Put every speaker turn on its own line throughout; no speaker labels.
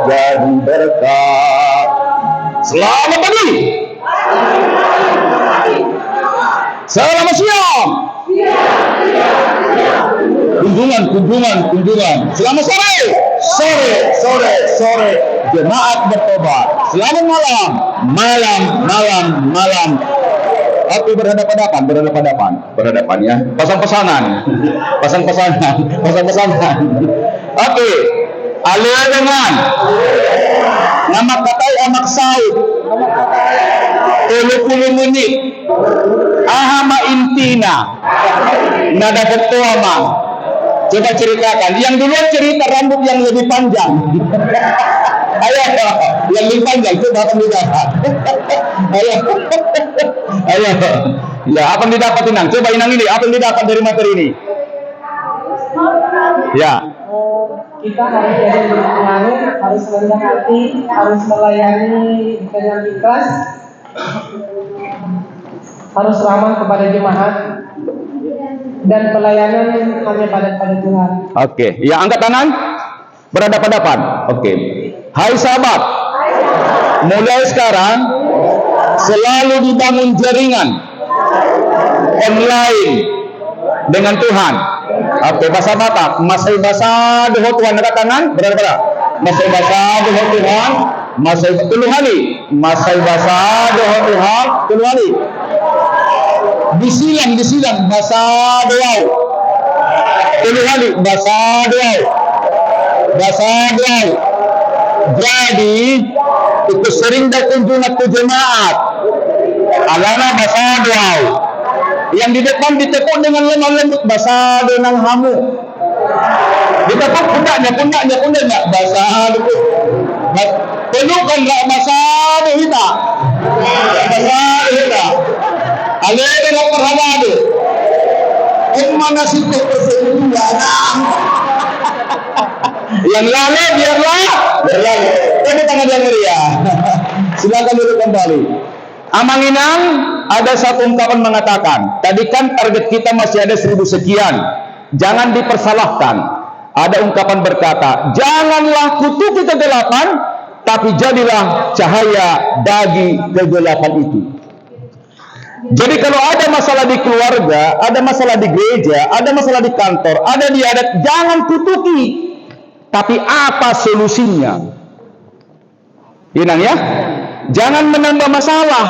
jadi berkat. Selamat pagi. Selamat siang. Kunjungan. Selamat sore. Jemaat bertobat. Selamat malam. Tapi berhadapan ya. Pasang pesanan. Oke. Alih dengan nama katai amak saud 30 menit. Ahama intina. Nada ketua mah. Coba ceritakan. Yang duluan cerita rambut yang lebih panjang. Ayo, yang lebih panjang coba akan didapat. Ayo. Ya, apa yang didapat Inang? Coba Inang ini, apa yang didapat dari materi ini? Ya.
Kita harus jadi pengaruh, harus rendah hati, harus melayani dengan ikhlas, harus ramah kepada jemaat, dan pelayanan hanya pada Tuhan.
Oke, ya angkat tangan. Berhadapan. Oke. Hai sahabat. Mulai sekarang selalu dibangun jaringan online dengan Tuhan. Oke, bahasa Batak. Masai bahasa doa Tuhan angkat tangan. Berhadapan. Masai bahasa doa Tuhan. Masai Tuhan. Masai bahasa doa Tuhan. Tuhan. Disilang bahasa doa. Tuhan bahasa doa. Jadi itu sering berkunjung ke jemaat. Alana bahasa doa. Yang di depan ditekuk dengan lemah lembut bahasa dengan hamu. Ditekuk pundaknya bahasa itu. Pelukan enggak bahasa kita. Alih dengan perhadadu. Mana situ yang lalu biarlah. Ini tangan yang meriah. Silakan duduk kembali. Amanginang, ada satu ungkapan mengatakan, tadi kan target kita masih ada 1000 sekian. Jangan dipersalahkan. Ada ungkapan berkata, janganlah kutuki kegelapan, tapi jadilah cahaya bagi kegelapan itu. Jadi kalau ada masalah di keluarga, ada masalah di gereja, ada masalah di kantor, ada di adat, jangan kutuki. Tapi apa solusinya? Inang ya? Jangan menambah masalah,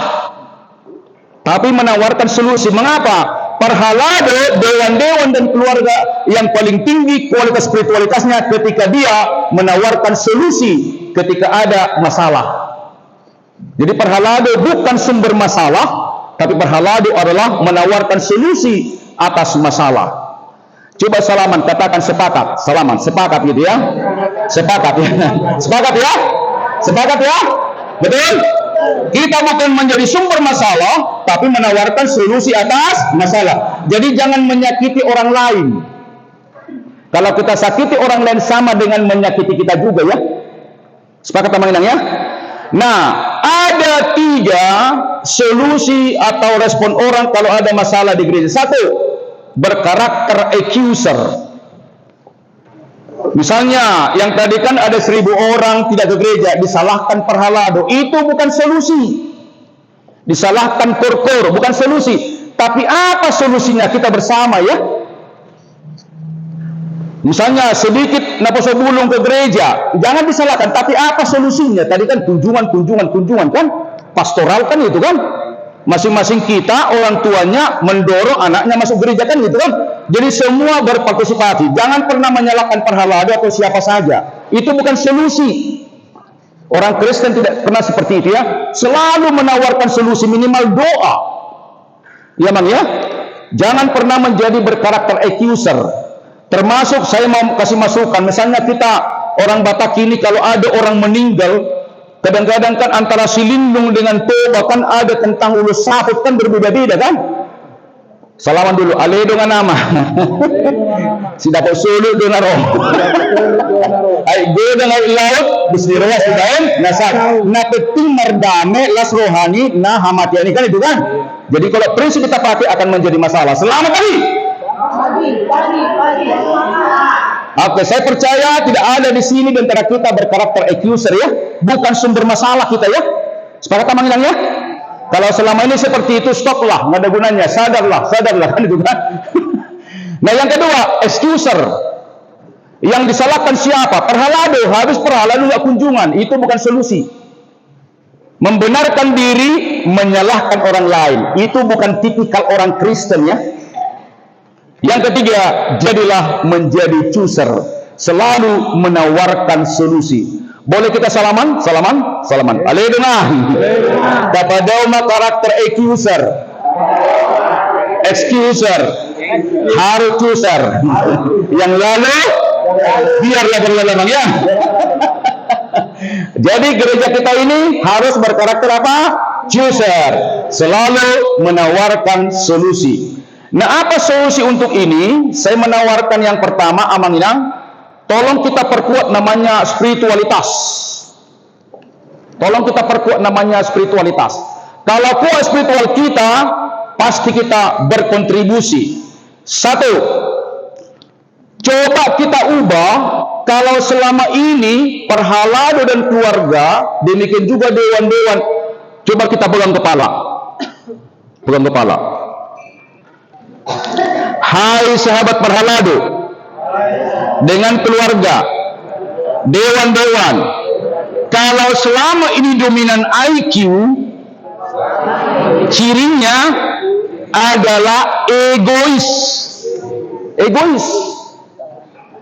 tapi menawarkan solusi. Mengapa? Perhalado, dewan-dewan dan keluarga yang paling tinggi kualitas spiritualitasnya ketika dia menawarkan solusi ketika ada masalah. Jadi perhalado bukan sumber masalah, tapi perhalado adalah menawarkan solusi atas masalah. Coba salaman, katakan sepakat. Salaman, sepakat gitu ya. Sepakat ya. Betul? Kita bukan menjadi sumber masalah, tapi menawarkan solusi atas masalah. Jadi jangan menyakiti orang lain. Kalau kita sakiti orang lain sama dengan menyakiti kita juga ya. Sepakat sama Inang ya? Nah, ada 3 solusi atau respon orang kalau ada masalah di gereja. 1, berkarakter accuser. Misalnya, yang tadi kan ada 1000 orang tidak ke gereja, disalahkan perhalado. Itu bukan solusi. Disalahkan kor-kor, bukan solusi. Tapi apa solusinya kita bersama ya? Misalnya sedikit naposo bulung ke gereja, jangan disalahkan. Tapi apa solusinya? Tadi kan kunjungan kan? Pastoral kan itu kan? Masing-masing kita, orang tuanya mendorong anaknya masuk gereja kan gitu kan? Jadi semua berpartisipasi. Jangan pernah menyalahkan perhalado atau siapa saja. Itu bukan solusi. Orang Kristen tidak pernah seperti itu ya. Selalu menawarkan solusi, minimal doa. Ya Bang ya. Jangan pernah menjadi berkarakter accuser. Termasuk saya mau kasih masukan. Misalnya kita orang Batak ini kalau ada orang meninggal, kadang-kadang kan antara silindung dengan toba kan ada tentang ulus saput kan berbeda-beda kan. Salaman dulu, ale dengan nama. Sida ko sulu dengan roh. Ay go dengan laut bisnirowas daun nasak. Na penting merdame las rohani na hamatiani kan itu kan. Jadi kalau prinsip kita pakai akan menjadi masalah. Selamat pagi. Oke, saya percaya tidak ada di sini di antara kita berkarakter accuser ya. Bukan sumber masalah kita ya. Sepakat Mang Inang ya? Kalau selama ini seperti itu, stoplah, nggak ada gunanya. Sadarlah kan itu kan. Nah yang kedua, excuser. Yang disalahkan siapa? Perhalado, habis perhalado nggak kunjungan. Itu bukan solusi. Membenarkan diri, menyalahkan orang lain. Itu bukan tipikal orang Kristen ya. Yang ketiga, jadilah menjadi chooser. Selalu menawarkan solusi. Boleh kita salaman? Salaman. Aledengan. Kapadauma karakter accuser. Excuser. Harus chooser. Yang lalu, biarlah berlalu ya. Jadi gereja kita ini harus berkarakter apa? Chooser. Selalu menawarkan solusi. Nah, apa solusi untuk ini? Saya menawarkan yang pertama, Amang Inang, tolong kita perkuat namanya spiritualitas. Kalau kuat spiritual kita, pasti kita berkontribusi. Satu, coba kita ubah. Kalau selama ini perhalado dan keluarga, demikian juga dewan-dewan, coba kita pegang kepala. Hai sahabat perhalado, dengan keluarga, dewan-dewan, kalau selama ini dominan IQ, cirinya adalah egois.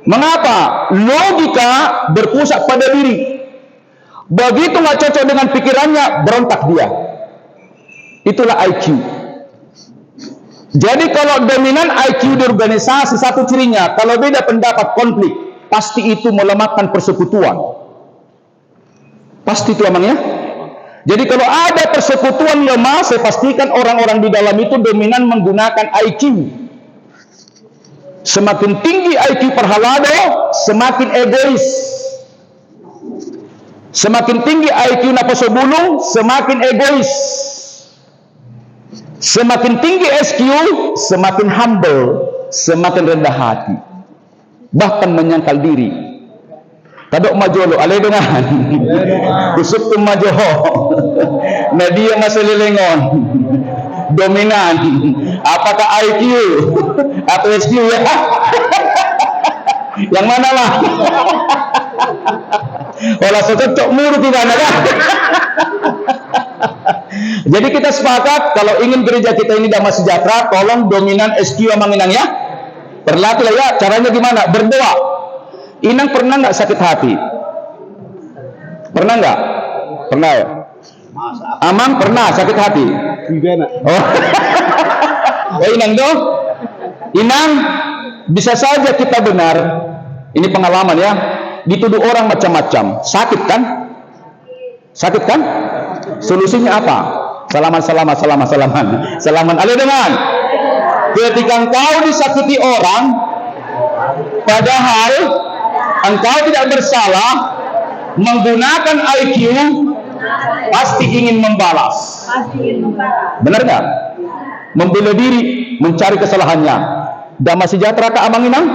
Mengapa? Logika berpusat pada diri. Begitu nggak cocok dengan pikirannya, berontak dia. Itulah IQ. Jadi kalau dominan IQ di organisasi, satu cirinya, kalau beda pendapat, konflik, pasti itu melemahkan persekutuan. Pasti itu emangnya. Jadi kalau ada persekutuan lemah, saya pastikan orang-orang di dalam itu dominan menggunakan IQ. Semakin tinggi IQ perhalado, semakin egois. Semakin tinggi IQ naposobulung, semakin egois. Semakin tinggi SQ, semakin humble, semakin rendah hati, bahkan menyangkal diri. Kadok majolo, ale dengan kusuk tu majoho, media maselilingon, dominan. Apakah IQ atau SQ ya? Yang mana lah? Olah cocok muru tidak ada. Jadi kita sepakat kalau ingin gereja kita ini damai sejahtera, tolong dominan SQ Amang Inang ya. Berlatih ya. Caranya gimana? Berdoa. Inang pernah nggak sakit hati? Pernah nggak? Pernah ya? Amang pernah sakit hati? Oh. Inang dong. Inang bisa saja kita benar. Ini pengalaman ya. Dituduh orang macam-macam. Sakit kan? Solusinya apa? Salaman. Ale dengan. Ketika engkau disakiti orang, padahal engkau tidak bersalah, menggunakan IQ, pasti ingin membalas. Benar nggak? Membela diri, mencari kesalahannya. Damai sejahtera ke Amang Inang?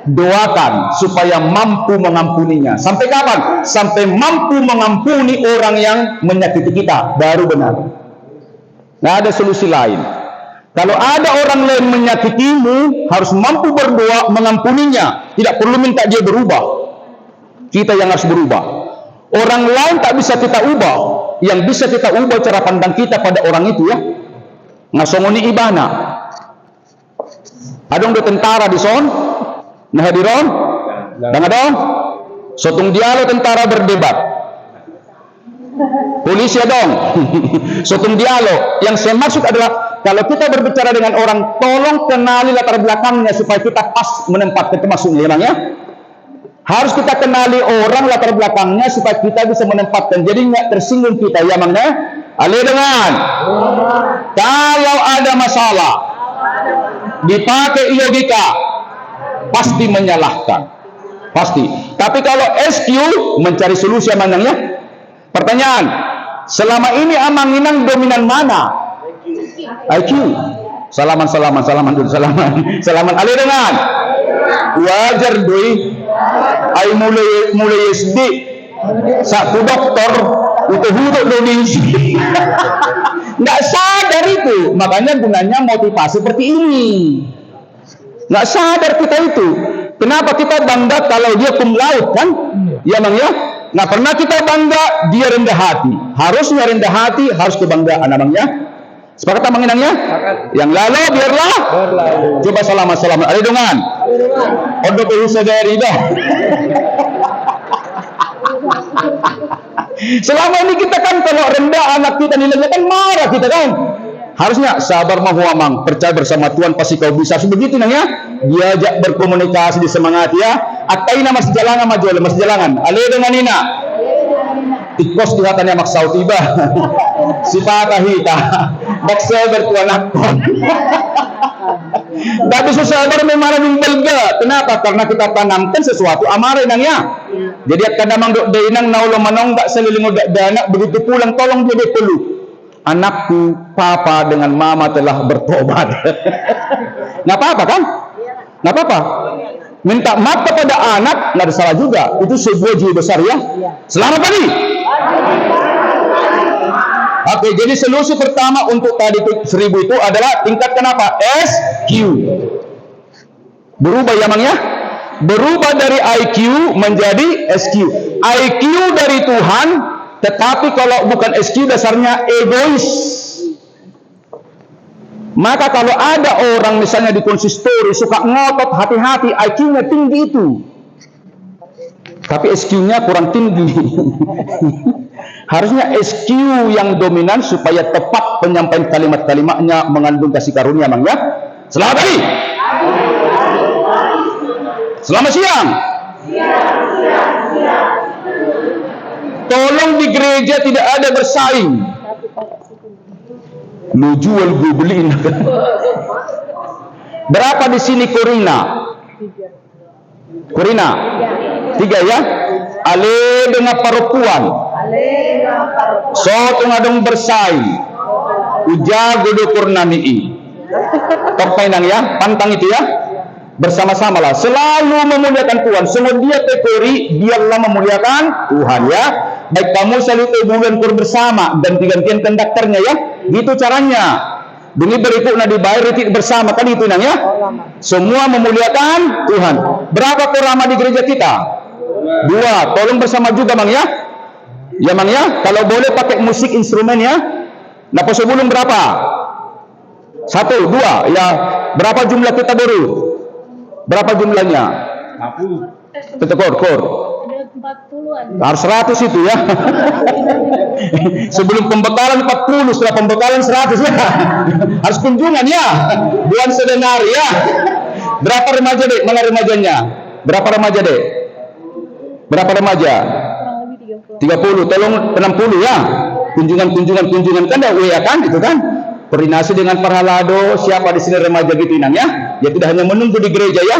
Doakan supaya mampu mengampuninya. Sampai kapan? Sampai mampu mengampuni orang yang menyakiti kita, baru benar. Nggak ada solusi lain. Kalau ada orang lain menyakitimu, harus mampu berdoa mengampuninya. Tidak perlu minta dia berubah. Kita yang harus berubah. Orang lain tak bisa kita ubah. Yang bisa kita ubah cara pandang kita pada orang itu ya. Ngasongoni ibana. Adong do tentara di son. Nah hadiron, dengan dong, sotung dialog tentara berdebat, polisi dong, sotung dialog. Yang saya maksud adalah kalau kita berbicara dengan orang, tolong kenali latar belakangnya supaya kita pas menempatkan termasuknya, ya. Harus kita kenali orang latar belakangnya supaya kita bisa menempatkan. Jadi nggak tersinggung kita, ya Mangnya. Ale dengan, kalau ada masalah, dipakai logika. Pasti menyalahkan, pasti. Tapi kalau SQ mencari solusi Amangnya. Pertanyaan, selama ini Amang Inang dominan mana? IQ. Salaman dulu, salaman. Ali dengan wajar doi. Ai mulai SD. Satu dokter untuk huduk Indonesia. Nggak sadar itu, makanya gunanya motivasi seperti ini. Nggak sadar kita itu. Kenapa kita bangga kalau dia cum laude kan? Ya bang ya. Nggak pernah kita bangga dia rendah hati. Harusnya rendah hati, harus kebanggaan namanya. Sepakat tak menginangnya? Yang lalu biarlah berlalu. Coba selamat. Ada dengan? Odo berusaha dari dah. Selama ini kita kan kalau rendah anak kita nilainya kan marah kita kan. Harusnya sabar mahuamang, percaya bersama Tuhan pasti kau bisa. Begitu nanya, diajak berkomunikasi, disemangati ya. Ataina masih jalangan. Ale dengan Nina. Ikos dihatannya maksau tiba. Si patahita. Baksa bertuan akon. Tapi sabar memang belga. Kenapa? Karena kita tanamkan sesuatu amarah nangya. Jadi akan namang dok dainang naulo manong dak selilingo dak danak begitu pulang tolong dia peluk. Anakku, papa dengan mama telah bertobat. Nggak apa-apa kan? Nggak apa-apa. Minta maaf kepada anak nggak ada salah juga. Itu sebuah jiwa besar ya. Selamat pagi. Oke, jadi solusi pertama untuk tadi 1000 itu adalah tingkat kenapa? SQ. Berubah ya Mang ya? Berubah dari IQ menjadi SQ. IQ dari Tuhan, tetapi kalau bukan SQ dasarnya egois. Maka kalau ada orang misalnya di konsistori suka ngotot hati-hati, IQ-nya tinggi itu. Tapi SQ-nya kurang tinggi. Harusnya SQ yang dominan supaya tepat penyampaian kalimat-kalimatnya mengandung kasih karunia Mang ya. Selamat pagi. Selamat siang. Tolong di gereja tidak ada bersaing. Lu jual gue beliin. Berapa di sini Korina? 3 ya. Ale dengan perempuan. So ngadong bersaing. Uja godo kurnamii. Terpainang ya, pantang itu ya. Bersama-sama lah, selalu memuliakan Tuhan. Semua dia tekori, biarlah memuliakan Tuhan ya. Baik kamu selalu bulan kur bersama dan gantian konduktornya ya. Gitu caranya. Demi berikut dibayar itu bersama kan itu nang ya. Semua memuliakan Tuhan. Berapa korama di gereja kita? 2. Tolong bersama juga Mang ya. Ya Mang ya, kalau boleh pakai musik instrumen ya. Nah sebelum berapa? 1, 2 ya. Berapa jumlah kita baru? Berapa jumlahnya? 40. Kor.
Ada 40-an.
Harus 100 itu ya. Sebelum pembekalan 40, setelah pembekalan 100 ya. Harus kunjungan ya. Buan sedenar ya. Berapa remaja dek? Mana remajanya? Berapa remaja dek? Berapa remaja?
Kurang lebih
30. Tolong 60 ya. Kunjungan kan dah ya kan itu kan. Koordinasi dengan parhalado, siapa di sini remaja gitu inang ya. Ya tidak hanya menunggu di gereja ya.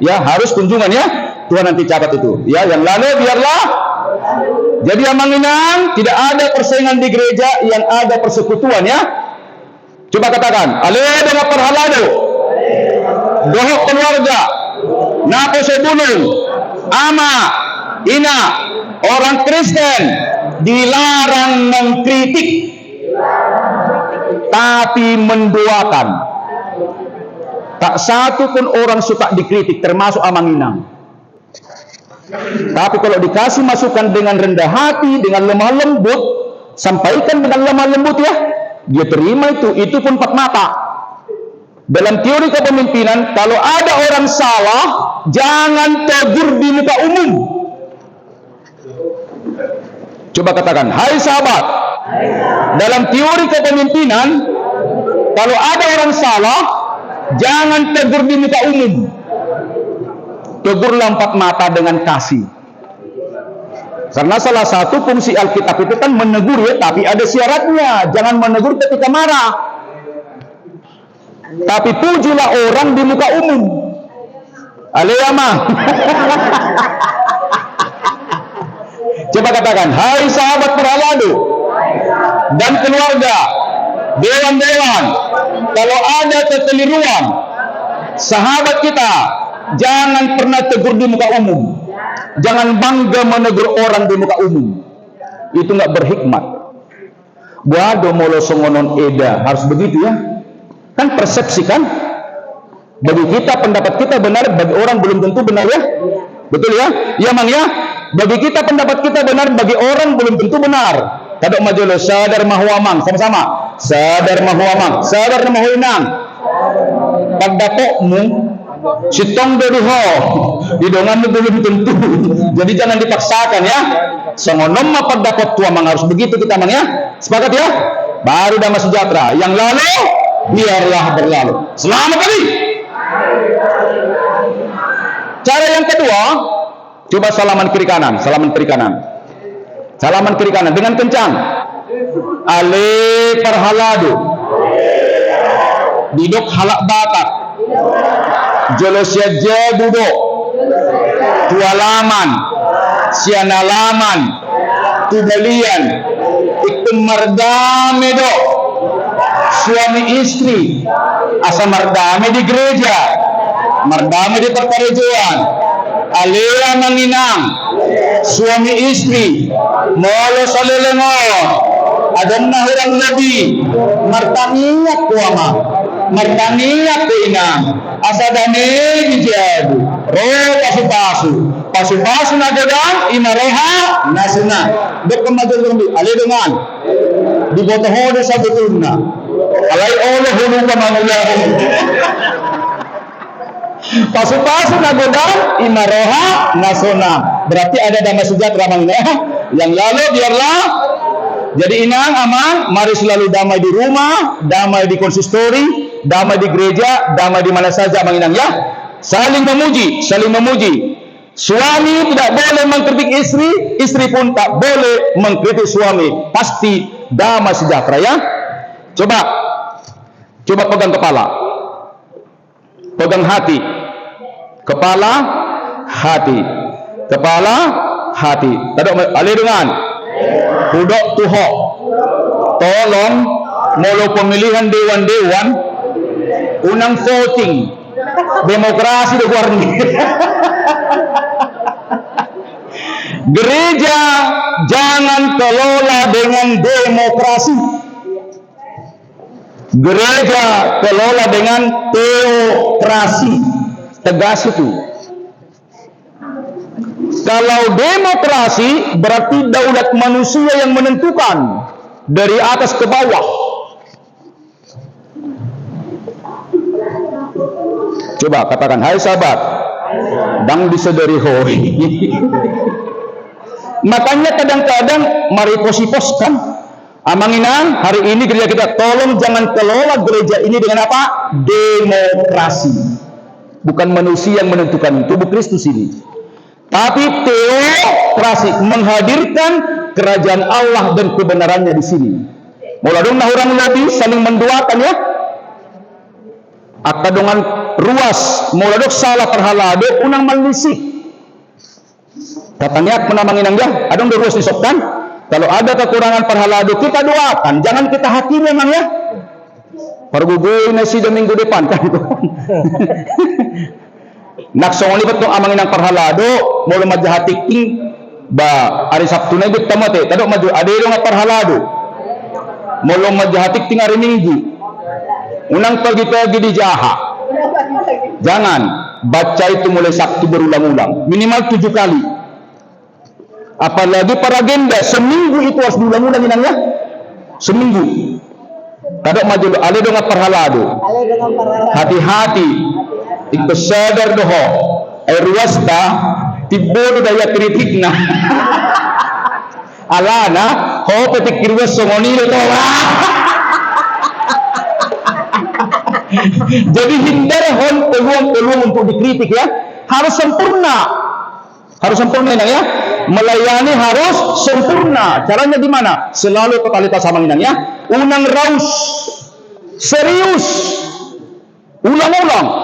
Ya harus kunjungan ya. Tuhan nanti catat itu. Ya yang lalu biarlah. Jadi Amang Inang tidak ada persaingan di gereja, yang ada persekutuan ya. Coba katakan, ale dengan parhalado. Dohok keluarga. Napo sebulung. Ama, ina, orang Kristen dilarang mengkritik. Tapi mendoakan. Tak satu pun orang suka dikritik, termasuk Amang Inang. Tapi kalau dikasih masukan dengan rendah hati, dengan lemah lembut, sampaikan dengan lemah lembut ya, dia terima itu pun empat mata. Dalam teori kepemimpinan, kalau ada orang salah, jangan tegur di muka umum. Coba katakan, hai sahabat. Dalam teori kepemimpinan, kalau ada orang salah, jangan tegur di muka umum. Tegurlah empat mata dengan kasih. Karena salah satu fungsi Alkitab itu kan menegur ya, tapi ada syaratnya. Jangan menegur ketika marah. Tapi pujilah orang di muka umum. Aleyama. Coba katakan, hai sahabat Parhalado dan keluarga, Dewan-dewan, kalau ada kekeliruan sahabat kita, jangan pernah tegur di muka umum. Jangan bangga menegur orang di muka umum. Itu nggak berhikmat. Waduh molo songonon eda, harus begitu ya? Kan persepsi kan? Bagi kita pendapat kita benar, bagi orang belum tentu benar ya? Betul ya? Ya mang ya? Bagi kita pendapat kita benar, bagi orang belum tentu benar. Kadok majolo sadar mahwamang, sama-sama. Sadar mahwamang, sadar mahwinang. Pagdapokmu sitong dodoho hidunganmu belum tentu, jadi jangan dipaksakan ya. Songonom pagdapot tua mang harus begitu kita mang ya, sepakat ya. Baru damai sejahtera, yang lalu biarlah berlalu. Selamat kali. Cara yang kedua, coba salaman kiri kanan, salaman kiri kanan, salaman kiri kanan dengan kencang. Ale parhalado didok halak batak jolosya jabudo tualaman sianalaman tubalian ikut mardame do suami istri asa mardame di gereja, mardame di perparejoan, alea manginang suami istri molo salelengon adon nahurang nabi martangiyak kuama martangiyak kuinang asadane dijadu roh pasu-pasu nagadang imareha nasuna dok kemadul rumbi ale dengan dibotohode sa betunna alai Allah hulung kamangulah pasu-pasu nagadang imareha nasuna, berarti ada damai sejahtera mangnya. Yang lalu biarlah jadi inang aman, mari selalu damai di rumah, damai di konsistori, damai di gereja, damai di mana saja menginang ya. Saling memuji, saling memuji. Suami tidak boleh mengkritik istri, istri pun tak boleh mengkritik suami. Pasti damai sejahtera ya. Coba pegang kepala, pegang hati, kepala, hati, kepala, hati. Tadok alih dengan hudok tuho. Tolong molo pemilihan dewan-dewan unang voting demokrasi di luar gereja jangan kelola dengan demokrasi, gereja kelola dengan teokrasi. Tegas itu. Kalau demokrasi berarti daulat manusia yang menentukan dari atas ke bawah. Coba katakan, hai sahabat, dang disadari hoi. Makanya kadang-kadang mari posiposkan. Amanginan hari ini gereja kita tolong jangan kelola gereja ini dengan apa? Demokrasi. Bukan manusia yang menentukan, tubuh Kristus ini. Tapi teokrasi, menghadirkan kerajaan Allah dan kebenarannya di sini. Muladung nahurang nabi saling mendoakan ya. Akadongan ruas, muladok salah perhalado unang malisik. Katanya menamangin dia, adong ruas disokkan. Kalau ada kekurangan perhalado kita doakan, jangan kita hakimi memang ya. Pergugoy na si Domingo depan kan itu. Naksong libat tong amangin ang parhalado, mula madyahatik ting ba ari Sabtu na ibig tamate, tadok madu adelo nga parhalado. Mula madyahatik ting ari Minggu. Unang pagi-pagi di jaha. Jangan baca itu mulai Sabtu berulang-ulang, minimal 7 kali. Apalagi para agenda seminggu itu harus diulang-ulang inangnya. Seminggu. Kadok maju ale do nga parhalado. Hati-hati. Ikto sadar doho. Ay ruwas ta tibodo daya kritik na. Alana ho petik kirwas songonilo to. Jadi hindari peluang untuk dikritik ya. Harus sempurna. Harus sempurna ya. Melayani harus sempurna. Caranya di mana? Selalu totalitas sama inang ya. Unang raus, serius, ulang-ulang.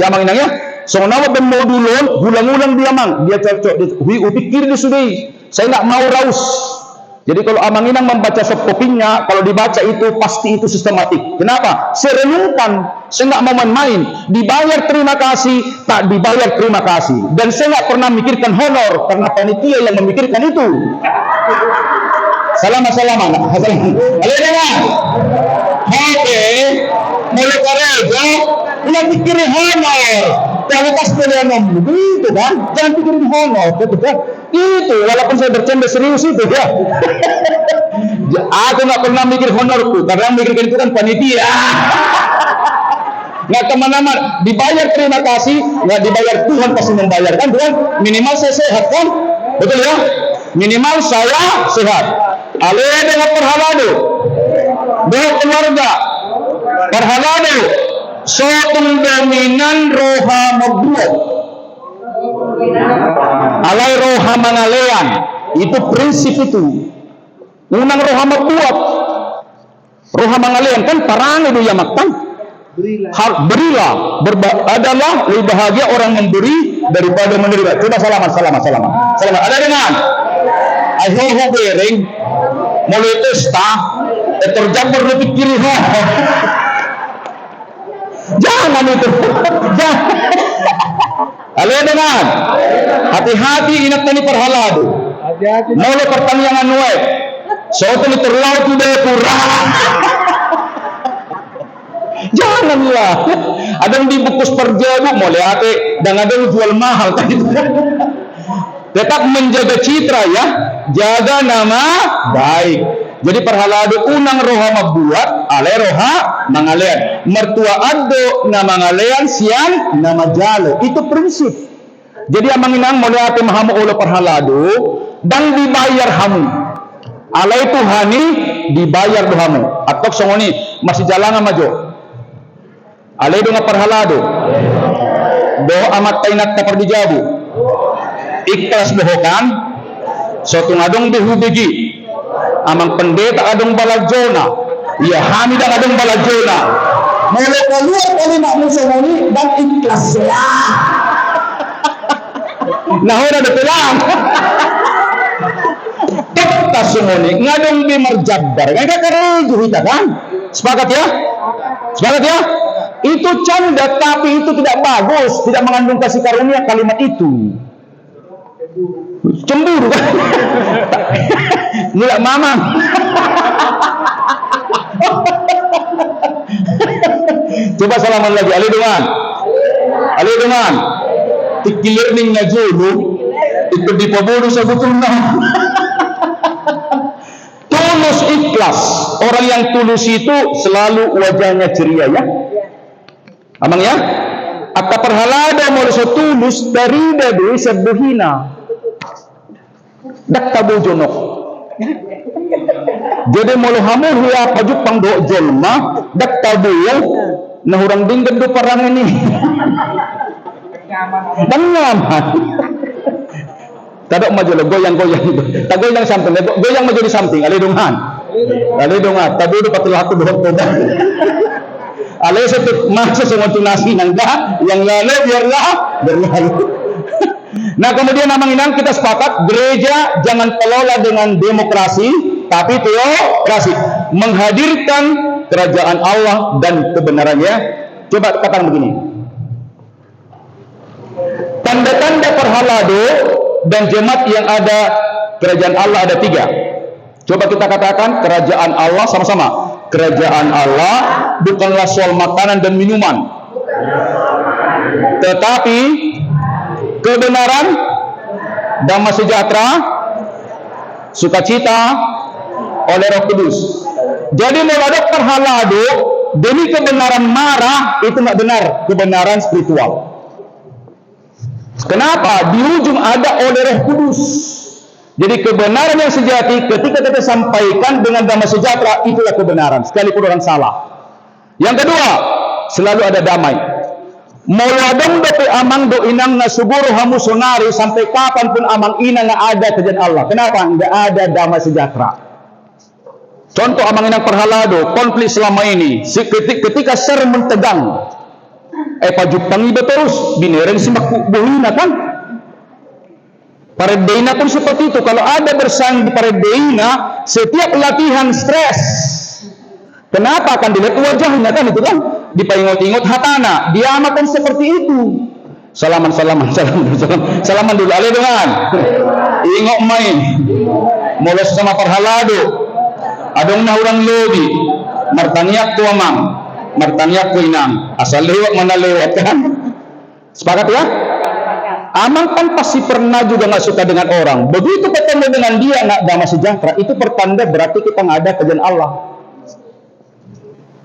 Ya mang inang ya. So nawa ben modulon, ulang-ulang dia mang. Dia cocok. Hui upikir di sudai. Saya nggak mau raus. Jadi kalau Amanginang membaca sop kopinya, kalau dibaca itu pasti itu sistematik. Kenapa? Saya renungkan, saya nggak mau main-main. Dibayar terima kasih, tak dibayar terima kasih. Dan saya nggak pernah mikirkan honor, karena panitia yang memikirkan itu. Salaman. Oke, mulai kerja, udah pikirin honor. Kualitas pilihan begitu kan? Jangan pikirin honor, gitu kan? Itu, walaupun saya bercanda serius itu ya. Aku nggak pernah mikir honorku, karena mikirkan itu kan panitia. Nggak kemana-mana, dibayar terima kasih, nggak dibayar Tuhan pasti membayar kan Tuhan. Minimal saya sehat kan, betul ya? Minimal saya sehat. Alih dengan perhalado, dengan keluarga, perhalado, sotong dominan roha membuat. Alai roha mangalean, itu prinsip itu. Unang roha membuat, roha mangalean kan parang itu yang makan. Berilah adalah lebih bahagia orang memberi daripada menerima. Coba salaman. Ada dengan ayo bering mulai testa terjamur lebih kiri jangan itu Alih dengan hati-hati ingat tani perhalado mulai pertanyaan web soal terlalu tidak kurang. Janganlah. Ada yang dibungkus perjabu mulai hati dan ada yang jual mahal kan itu. Tetap menjaga citra ya, jaga nama baik. Jadi perhalado unang roha mabuat, ale roha mangalean. Mertua ado nama ngalean siang nama jalo. Itu prinsip. Jadi Amanginang mulai hati mahamu oleh perhalado dan dibayar hamu. Alai Tuhani dibayar dohamu. Atau songoni masih jalangan maju. Alai dengan perhalado. Doa amat tainat tapar dijabu. Ikhlas bohokan. Sotung adong dihubigi. Amang pendeta adong balajona. Ya hamidan adong balajona. Mulai keluar kali nak musongoni dan ikhlas ya. Nah udah pulang. Kita sumoni ngadong bimarjabbar. Enggak kereju kita kan? Sepakat ya? Sepakat ya? Itu canda tapi itu tidak bagus, tidak mengandung kasih karunia kalimat itu. Cemburu kan? Nggak mamang. Coba salaman lagi. Ali dengan tikilir ning ngajulu itu dipabodo sa butulna. Tulus ikhlas. Orang yang tulus itu selalu wajahnya ceria ya. Amang ya? Akka perhalada mo sa tulus dari dadu sa buhina. Dak tabujonok. Jadi mulu hamu huya pajuk pang do jelma dak tabuyo na hurang dinggan do parang ini. Dan nyaman. Tadok maju goyang-goyang itu. Tagoyang samping, goyang maju di samping. Alidungan. Tabu do patulah aku dohok to. Alay sa masa sa tunasi nangga yang lalu biarlah berlalu. Nah kemudian Amanginang kita sepakat gereja jangan kelola dengan demokrasi tapi teokrasi, menghadirkan kerajaan Allah dan kebenarannya. Coba katakan begini, tanda-tanda perhalado dan jemaat yang ada kerajaan Allah ada 3. Coba kita katakan kerajaan Allah sama-sama. Kerajaan Allah bukanlah soal makanan dan minuman, tetapi kebenaran, damai sejahtera, sukacita oleh Roh Kudus. Jadi meladok perhalado demi kebenaran marah itu nggak benar, kebenaran spiritual. Kenapa? Di ujung ada oleh Roh Kudus. Jadi kebenaran yang sejati ketika kita sampaikan dengan damai sejahtera itulah kebenaran, sekalipun orang salah. Yang kedua, selalu ada damai. Moladong dope amang do inang na suburo hamu sonari sampai kapanpun amang ina nga ada kerjaan Allah. Kenapa? Nggak ada damai sejahtera. Contoh amang inang perhalado, konflik selama ini, ketika sermon tegang, pajuk tangi terus, binereng simak buhina kan? Paredena pun seperti itu. Kalau ada bersaing di paredena, setiap latihan stres. Kenapa? Akan dilihat wajahnya kan itu kan. Dipaingot-ingot hatana. Dia amat pun seperti itu. Salaman dulu. Ale dengan. Ingok main. Molos sama parhalado. Adong na urang lobi. Martaniak ku amang. Martaniak ku inang. Asal lewat mana lewat kan. Sepakat ya? Amang kan pasti pernah juga nggak suka dengan orang. Begitu ketemu dengan dia nggak damai sejahtera, itu pertanda berarti kita nggak ada kerjaan Allah.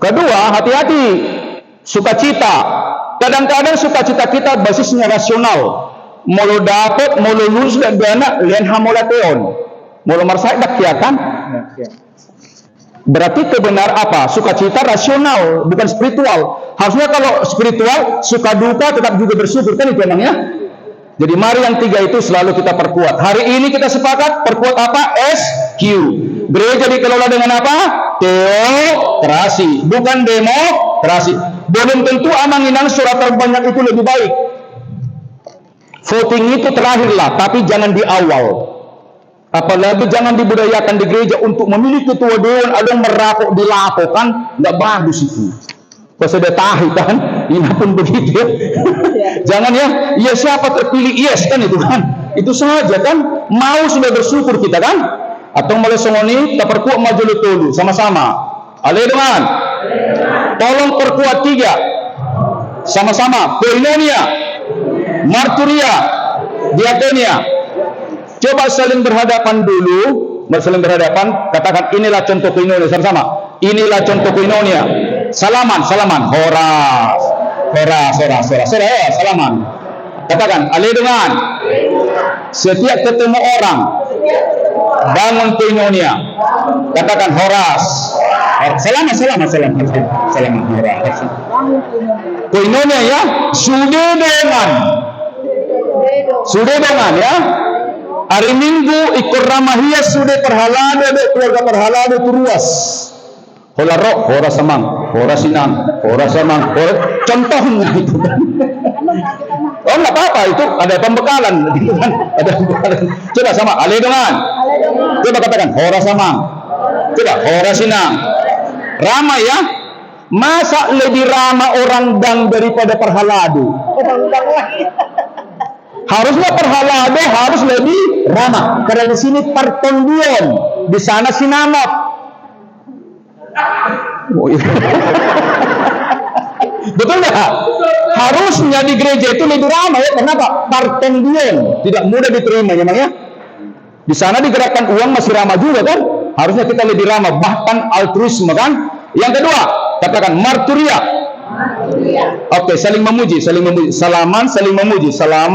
Kedua, hati-hati sukacita. Kadang-kadang sukacita kita basisnya rasional. Molo dapat, molo lulus dan anak lian hamolateon. Molo marsaik dak ya kan? Berarti kebenar apa? Sukacita rasional, bukan spiritual. Harusnya kalau spiritual suka duka tetap juga bersyukur kan itu emangnya? Jadi mari yang tiga itu selalu kita perkuat. Hari ini kita sepakat perkuat apa? SQ. Gereja dikelola dengan apa? Teokrasi, bukan demokrasi. Belum tentu amanginan surat terbanyak itu lebih baik. Voting itu terakhirlah, tapi jangan di awal. Apalagi jangan dibudayakan di gereja untuk memilih ketua dewan ada yang merapok dilaporkan, nggak bagus itu. Pas ada tahu kan, ini pun begitu ya. Jangan ya, ya siapa terpilih yes kan itu kan, itu saja kan. Mau sudah bersyukur kita kan, atau mulai songoni kita perkuat maju tolu sama-sama. Ale dengan, tolong perkuat tiga, sama-sama. Koinonia, marturia, diakonia. Coba saling berhadapan dulu, saling berhadapan. Katakan inilah contoh koinonia sama-sama. Inilah contoh koinonia. Salaman, horas, salaman. Katakan, ale dengan. Setiap ketemu orang, bangun koinonia. Katakan horas. Salaman, horas. Koinonia ya, sudah dengan ya. Hari Minggu ikut ramahia sudah perhalada dek keluarga perhalada turuas. Hola roh, hora samang, hora sinang, hora samang, hora contohnya itu kan. Oh nggak apa-apa itu ada pembekalan gitu kan, ada pembekalan. Coba sama ale dengan. Coba katakan hora samang. Coba hora sinang. Ramai ya. Masa lebih ramah orang dang daripada perhalado? Harusnya perhalado harus lebih ramah. Karena di sini pertondion, di sana sinamot. Oh, iya. Betul nggak? Harusnya di gereja itu lebih ramai ya. Kenapa? Pertondion tidak mudah diterima ya, ya. Di sana digerakkan uang masih ramah juga kan? Harusnya kita lebih ramah, bahkan altruisme kan? Yang kedua, katakan marturia. Oke, saling memuji. Salaman, saling memuji. Ayo,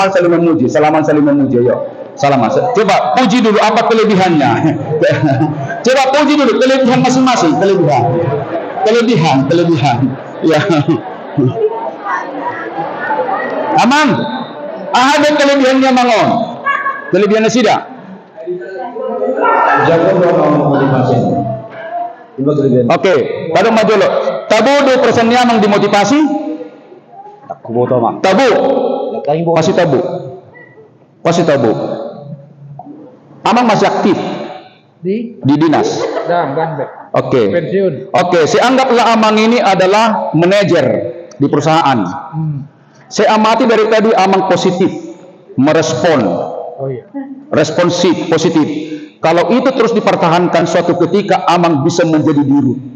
salaman. Coba puji dulu apa kelebihannya. Coba puji dulu kelebihan masing-masing. Kelebihan. Ya. Aman. Ada kelebihannya mangon. Kelebihannya sida. Jago motivasi. Oke, pada maju lo. Tabu 2%-nya mang dimotivasi. Tabu. Pasti tabu. Amang masih aktif di dinas. Oke. Oke, saya anggaplah Amang ini adalah manajer di perusahaan. Saya amati dari tadi Amang positif, merespon. Responsif, positif. Kalau itu terus dipertahankan, suatu ketika Amang bisa menjadi biru.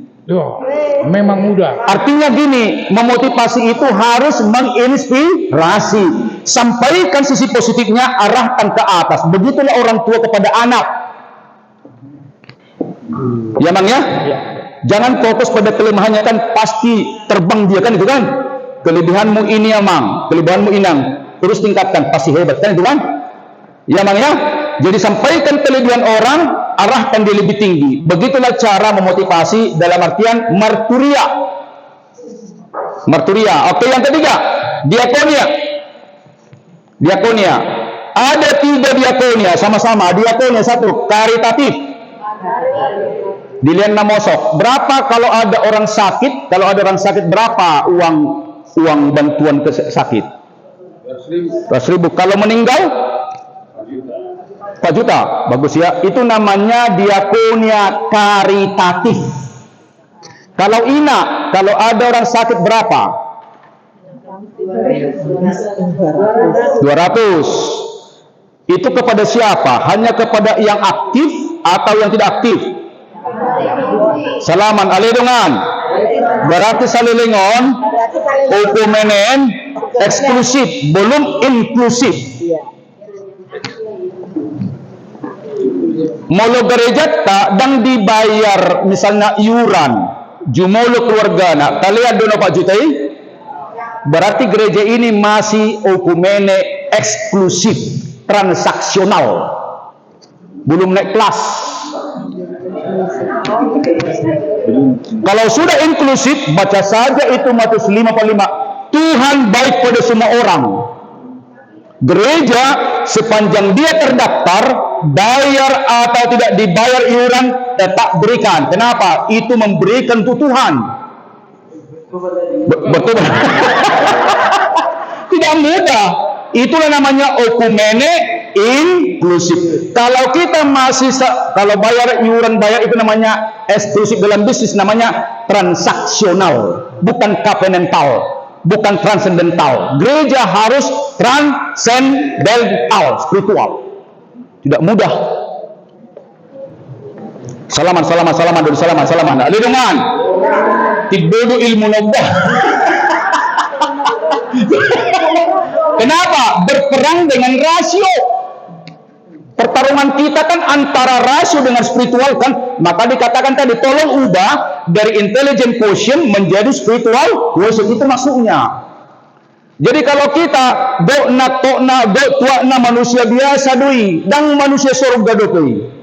Memang mudah.
Artinya gini, memotivasi itu harus menginspirasi. Sampaikan sisi positifnya, arahkan ke atas. Begitulah orang tua kepada anak. Ya Mang ya? Jangan fokus pada kelemahannya, kan pasti terbang dia kan itu kan. Kelebihanmu ini ya Mang, kelebihanmu inang. Terus tingkatkan, pasti hebat kan itu kan. Ya Mang ya? Jadi sampaikan kelebihan orang, arahkan dia lebih tinggi. Begitulah cara memotivasi dalam artian marturia. Oke, yang ketiga, diakonia. Ada 3 diakonia sama-sama. Diakonia 1, karitatif. Dilihat namosok. Berapa kalau ada orang sakit? Kalau ada orang sakit berapa uang bantuan ke sakit? 100.000. Kalau meninggal 4 juta, bagus ya. Itu namanya diakonia karitatif. Kalau kalau ada orang sakit berapa? 200. Itu kepada siapa? Hanya kepada yang aktif atau yang tidak aktif? Salaman alidungan. Berarti salilingon okumenen eksklusif, belum inklusif. Molo gereja tak dang dibayar misalnya iuran jumolo keluarga nak kalian dono Pak Jutai, berarti gereja ini masih okumene eksklusif, transaksional, belum naik kelas. Kalau sudah inklusif, baca saja itu Matius 5:5. Tuhan baik pada semua orang. Gereja sepanjang dia terdaftar, bayar atau tidak dibayar iuran tetap berikan. Kenapa? Itu memberikan untuk Tuhan. Betul. Tidak mudah. Itulah namanya okumene inklusif. Kalau kita masih kalau bayar iuran itu namanya eksklusif, dalam bisnis namanya transaksional, bukan covenantal, bukan transcendental. Gereja harus transcendental, spiritual. Tidak mudah. Salaman. Lidungan. Tibodo ilmu nobah. Kenapa? Berperang dengan rasio. Pertarungan kita kan antara rasio dengan spiritual kan. Maka dikatakan tadi, tolong ubah dari intelligent quotient menjadi spiritual quotient. Itu maksudnya. Jadi kalau kita tokna manusia biasa doi, dan manusia surga doi.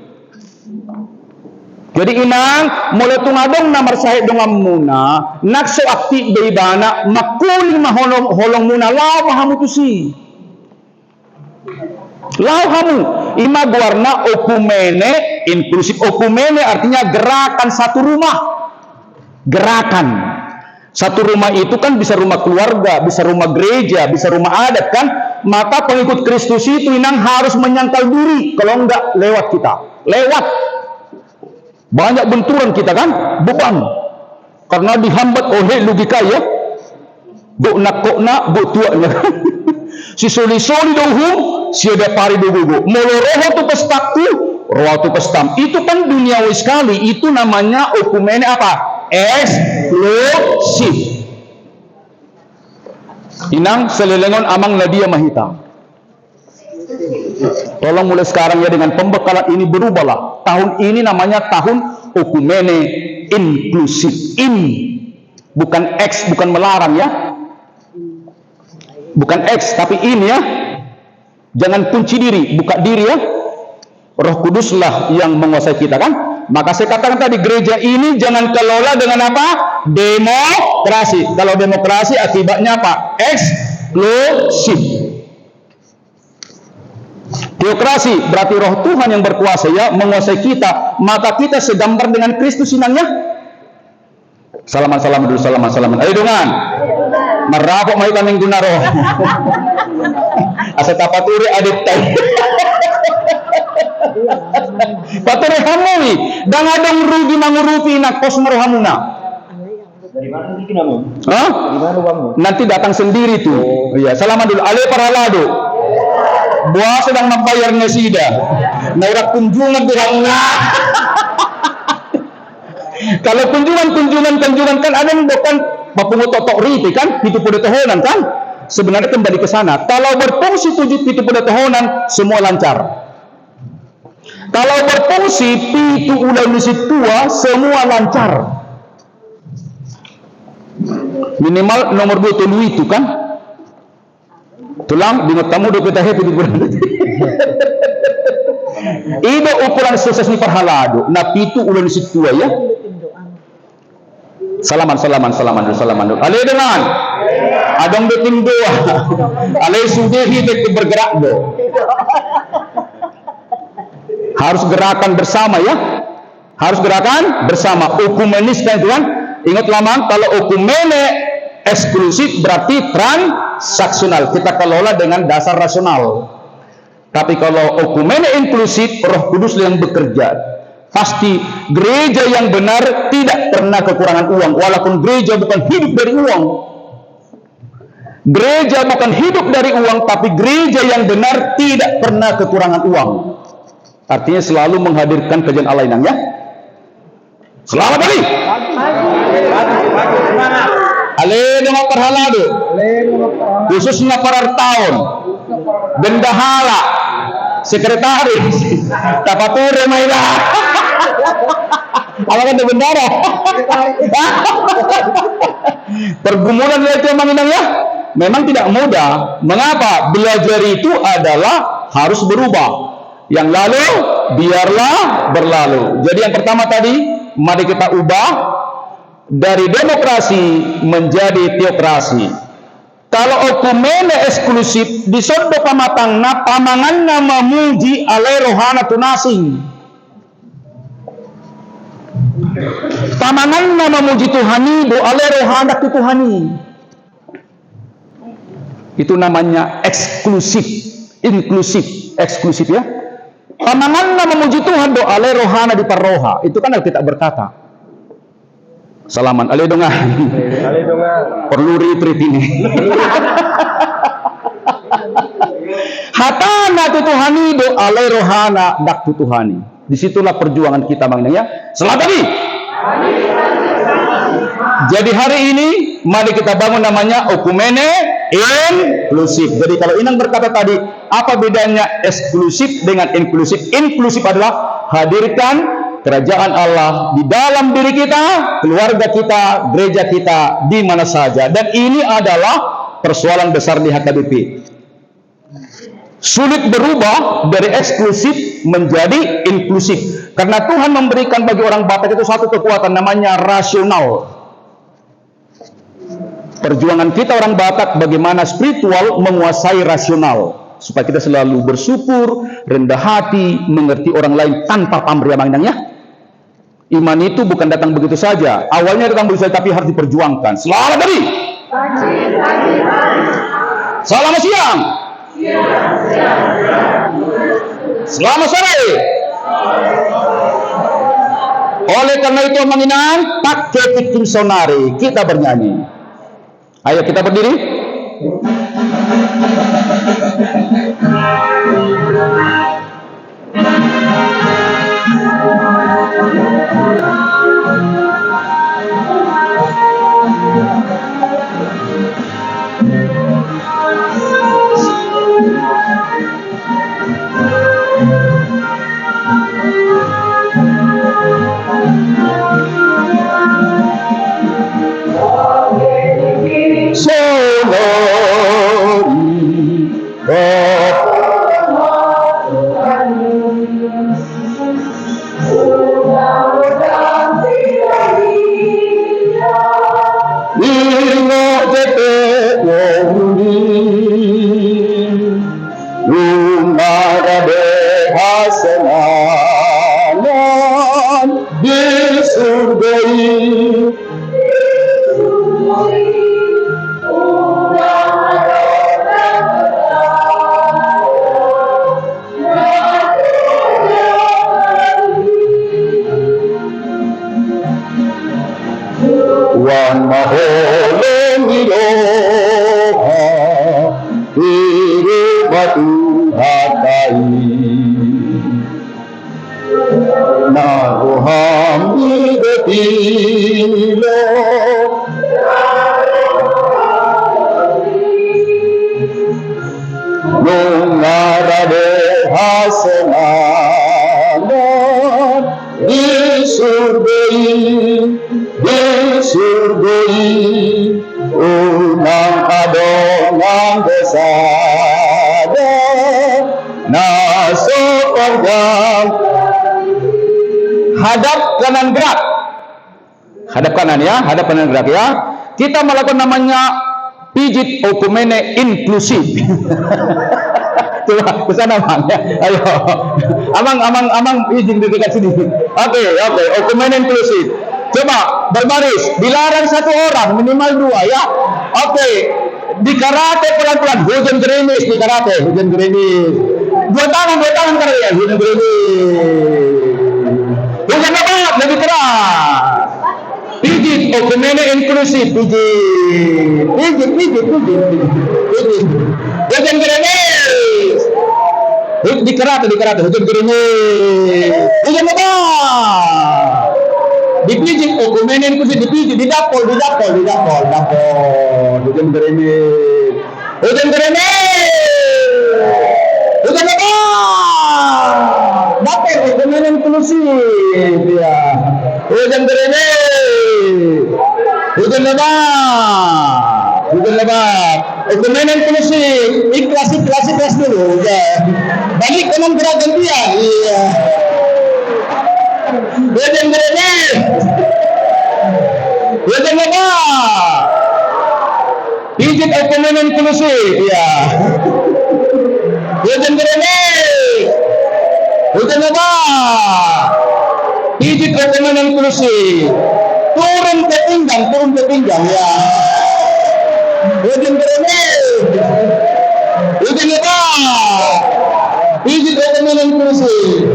Jadi inang mulai tungadong na marsahit dongam muna nakso aktif beibana makuli holong muna law mahamu tusi law hamu ima guarna okumene inklusif. Okumene artinya gerakan satu rumah. Gerakan satu rumah itu kan bisa rumah keluarga, bisa rumah gereja, bisa rumah adat kan. Maka pengikut Kristus itu inang harus menyangkal diri, kalau enggak lewat kita, lewat. Banyak benturan kita kan, beban. Karena dihambat oleh logika ya. Buk nakokna, buk tuaknya. Si soli-soli dohum, si ada pari dogogo. Moloroho tu pestakku, roh tu pestam. Itu kan duniawi sekali. Itu namanya okumene apa? Eksklusif. Inang selelengon amang nadia mahita. Tolong mulai sekarang ya, dengan pembekalan ini berubahlah. Tahun ini namanya tahun okumene inklusif. Bukan X, bukan melarang ya. Bukan X, tapi ya. Jangan kunci diri, buka diri ya. Roh Kuduslah yang menguasai kita kan. Maka saya katakan tadi, gereja ini jangan kelola dengan apa? Demokrasi. Kalau demokrasi akibatnya apa? Eksklusif. Teokrasi berarti roh Tuhan yang berkuasa ya, menguasai kita, maka kita segambar dengan Kristus inangnya. Salaman dulu, salaman. Ayo dengan merapok mai kaming guna roh. Asa tapaturi adit tay. Paturi hamui, dang adang rugi mangurupi nak pos merohamuna.
Dari mana nanti kamu?
Hah?
Dari mana kamu?
Nanti datang sendiri tuh. Iya, salaman dulu. Ale paralado. Buah sedang membayar nesida. Naurak kunjungan bilangnya. Kalau kunjungan kan ada yang bukan papungut totok riti kan, itu pada tahunan kan. Sebenarnya kembali ke sana. Kalau berfungsi 7 itu pada tahunan, semua lancar. Kalau berfungsi pitu ulang di situa, semua lancar. Minimal nomor 2 tulu itu kan. Tulang bingung tamu do kita happy di bulan. Ido ukuran sukses ni parhalado. Na pitu ulang di situa ya. Salaman. Ale dengan. Adong beting doa. Ale sudehi dek bergerak do. Harus gerakan bersama ya. Harus gerakan bersama. Okumenis kan itu kan. Ingat lama kalau okumene eksklusif berarti transaksional. Kita kelola dengan dasar rasional. Tapi kalau okumene inklusif, Roh Kudus yang bekerja. Pasti gereja yang benar tidak pernah kekurangan uang, walaupun gereja bukan hidup dari uang. Gereja bukan hidup dari uang, tapi gereja yang benar tidak pernah kekurangan uang. Artinya selalu menghadirkan kerjaan Allah inang ya. Selamat pagi. Ale dengan perhalado. Khususnya para tahun. Bendahara, sekretaris, tapature maila. Apa kan bendara? Pergumulan itu menginang ya. Memang tidak mudah. Mengapa? Belajar itu adalah harus berubah. Yang lalu biarlah berlalu. Jadi yang pertama tadi, mari kita ubah dari demokrasi menjadi teokrasi. Kalau okumene eksklusif disodo pamatangna pamanganna memuji ale rohana tunasing. Pamanganna memuji Tuhani do ale rohana Tuhani. Itu namanya eksklusif, inklusif, eksklusif ya. Pamanganna memuji Tuhan do ale rohana di parroha. Itu kan Alkitab berkata. Salaman ale dongan. Ale dongan. Perlu retreat ini. Hatana tu Tuhani do ale rohana dak tu Tuhani. Disitulah perjuangan kita Bang ya. Selamat pagi. Jadi hari ini mari kita bangun namanya okumene inklusif. Jadi kalau Inang berkata tadi, apa bedanya eksklusif dengan inklusif? Inklusif adalah hadirkan kerajaan Allah di dalam diri kita, keluarga kita, gereja kita, di mana saja. Dan ini adalah persoalan besar di HKBP. Sulit berubah dari eksklusif menjadi inklusif. Karena Tuhan memberikan bagi orang Batak itu satu kekuatan namanya rasional. Perjuangan kita orang Batak bagaimana spiritual menguasai rasional. Supaya kita selalu bersyukur, rendah hati, mengerti orang lain tanpa pamrih ya. Iman itu bukan datang begitu saja. Awalnya datang begitu saja, tapi harus diperjuangkan. Selamat pagi. Selamat siang. Selamat sore. Oleh karena itu menginang pakai pikim sonari kita bernyanyi. Ayo kita berdiri. Hadap kanan gerak. Hadap kanan ya, hadap kanan gerak ya. Kita melakukan namanya pijit okumene inklusif. Coba ke sana Bang ya. Ayo. Amang izin di dekat sini. Oke, okumene inklusif. Coba berbaris, dilarang satu orang, minimal 2 ya. Oke. Di karate pelan-pelan, hujan gerimis di karate, hujan gerimis. Dua tangan karya. Hujan lebat lebih keras. Pijit, okumene inklusif. Pijit. Hujan gerimis. Dikerat. Hujan gerimis. Hujan lebat. Dipijit, okumene inklusif. Dipijit, didapol. Hujan gerimis. Hujan lebat. Dapol, okumene inklusif. Ya. Hujan gerimis. Hujan lebat. Okumene inklusif. Ikhlas dulu. Ya. Balik kanan gerak gantian. Iya. Hujan gerimis. Hujan lebat. Pijit okumene inklusif. Ya. Hujan gerimis. Hujan lebat. Pijit okumene inklusif. Turun ke pinggang ya. Hujan gerimis. Hujan lebat. Pijit okumene inklusif.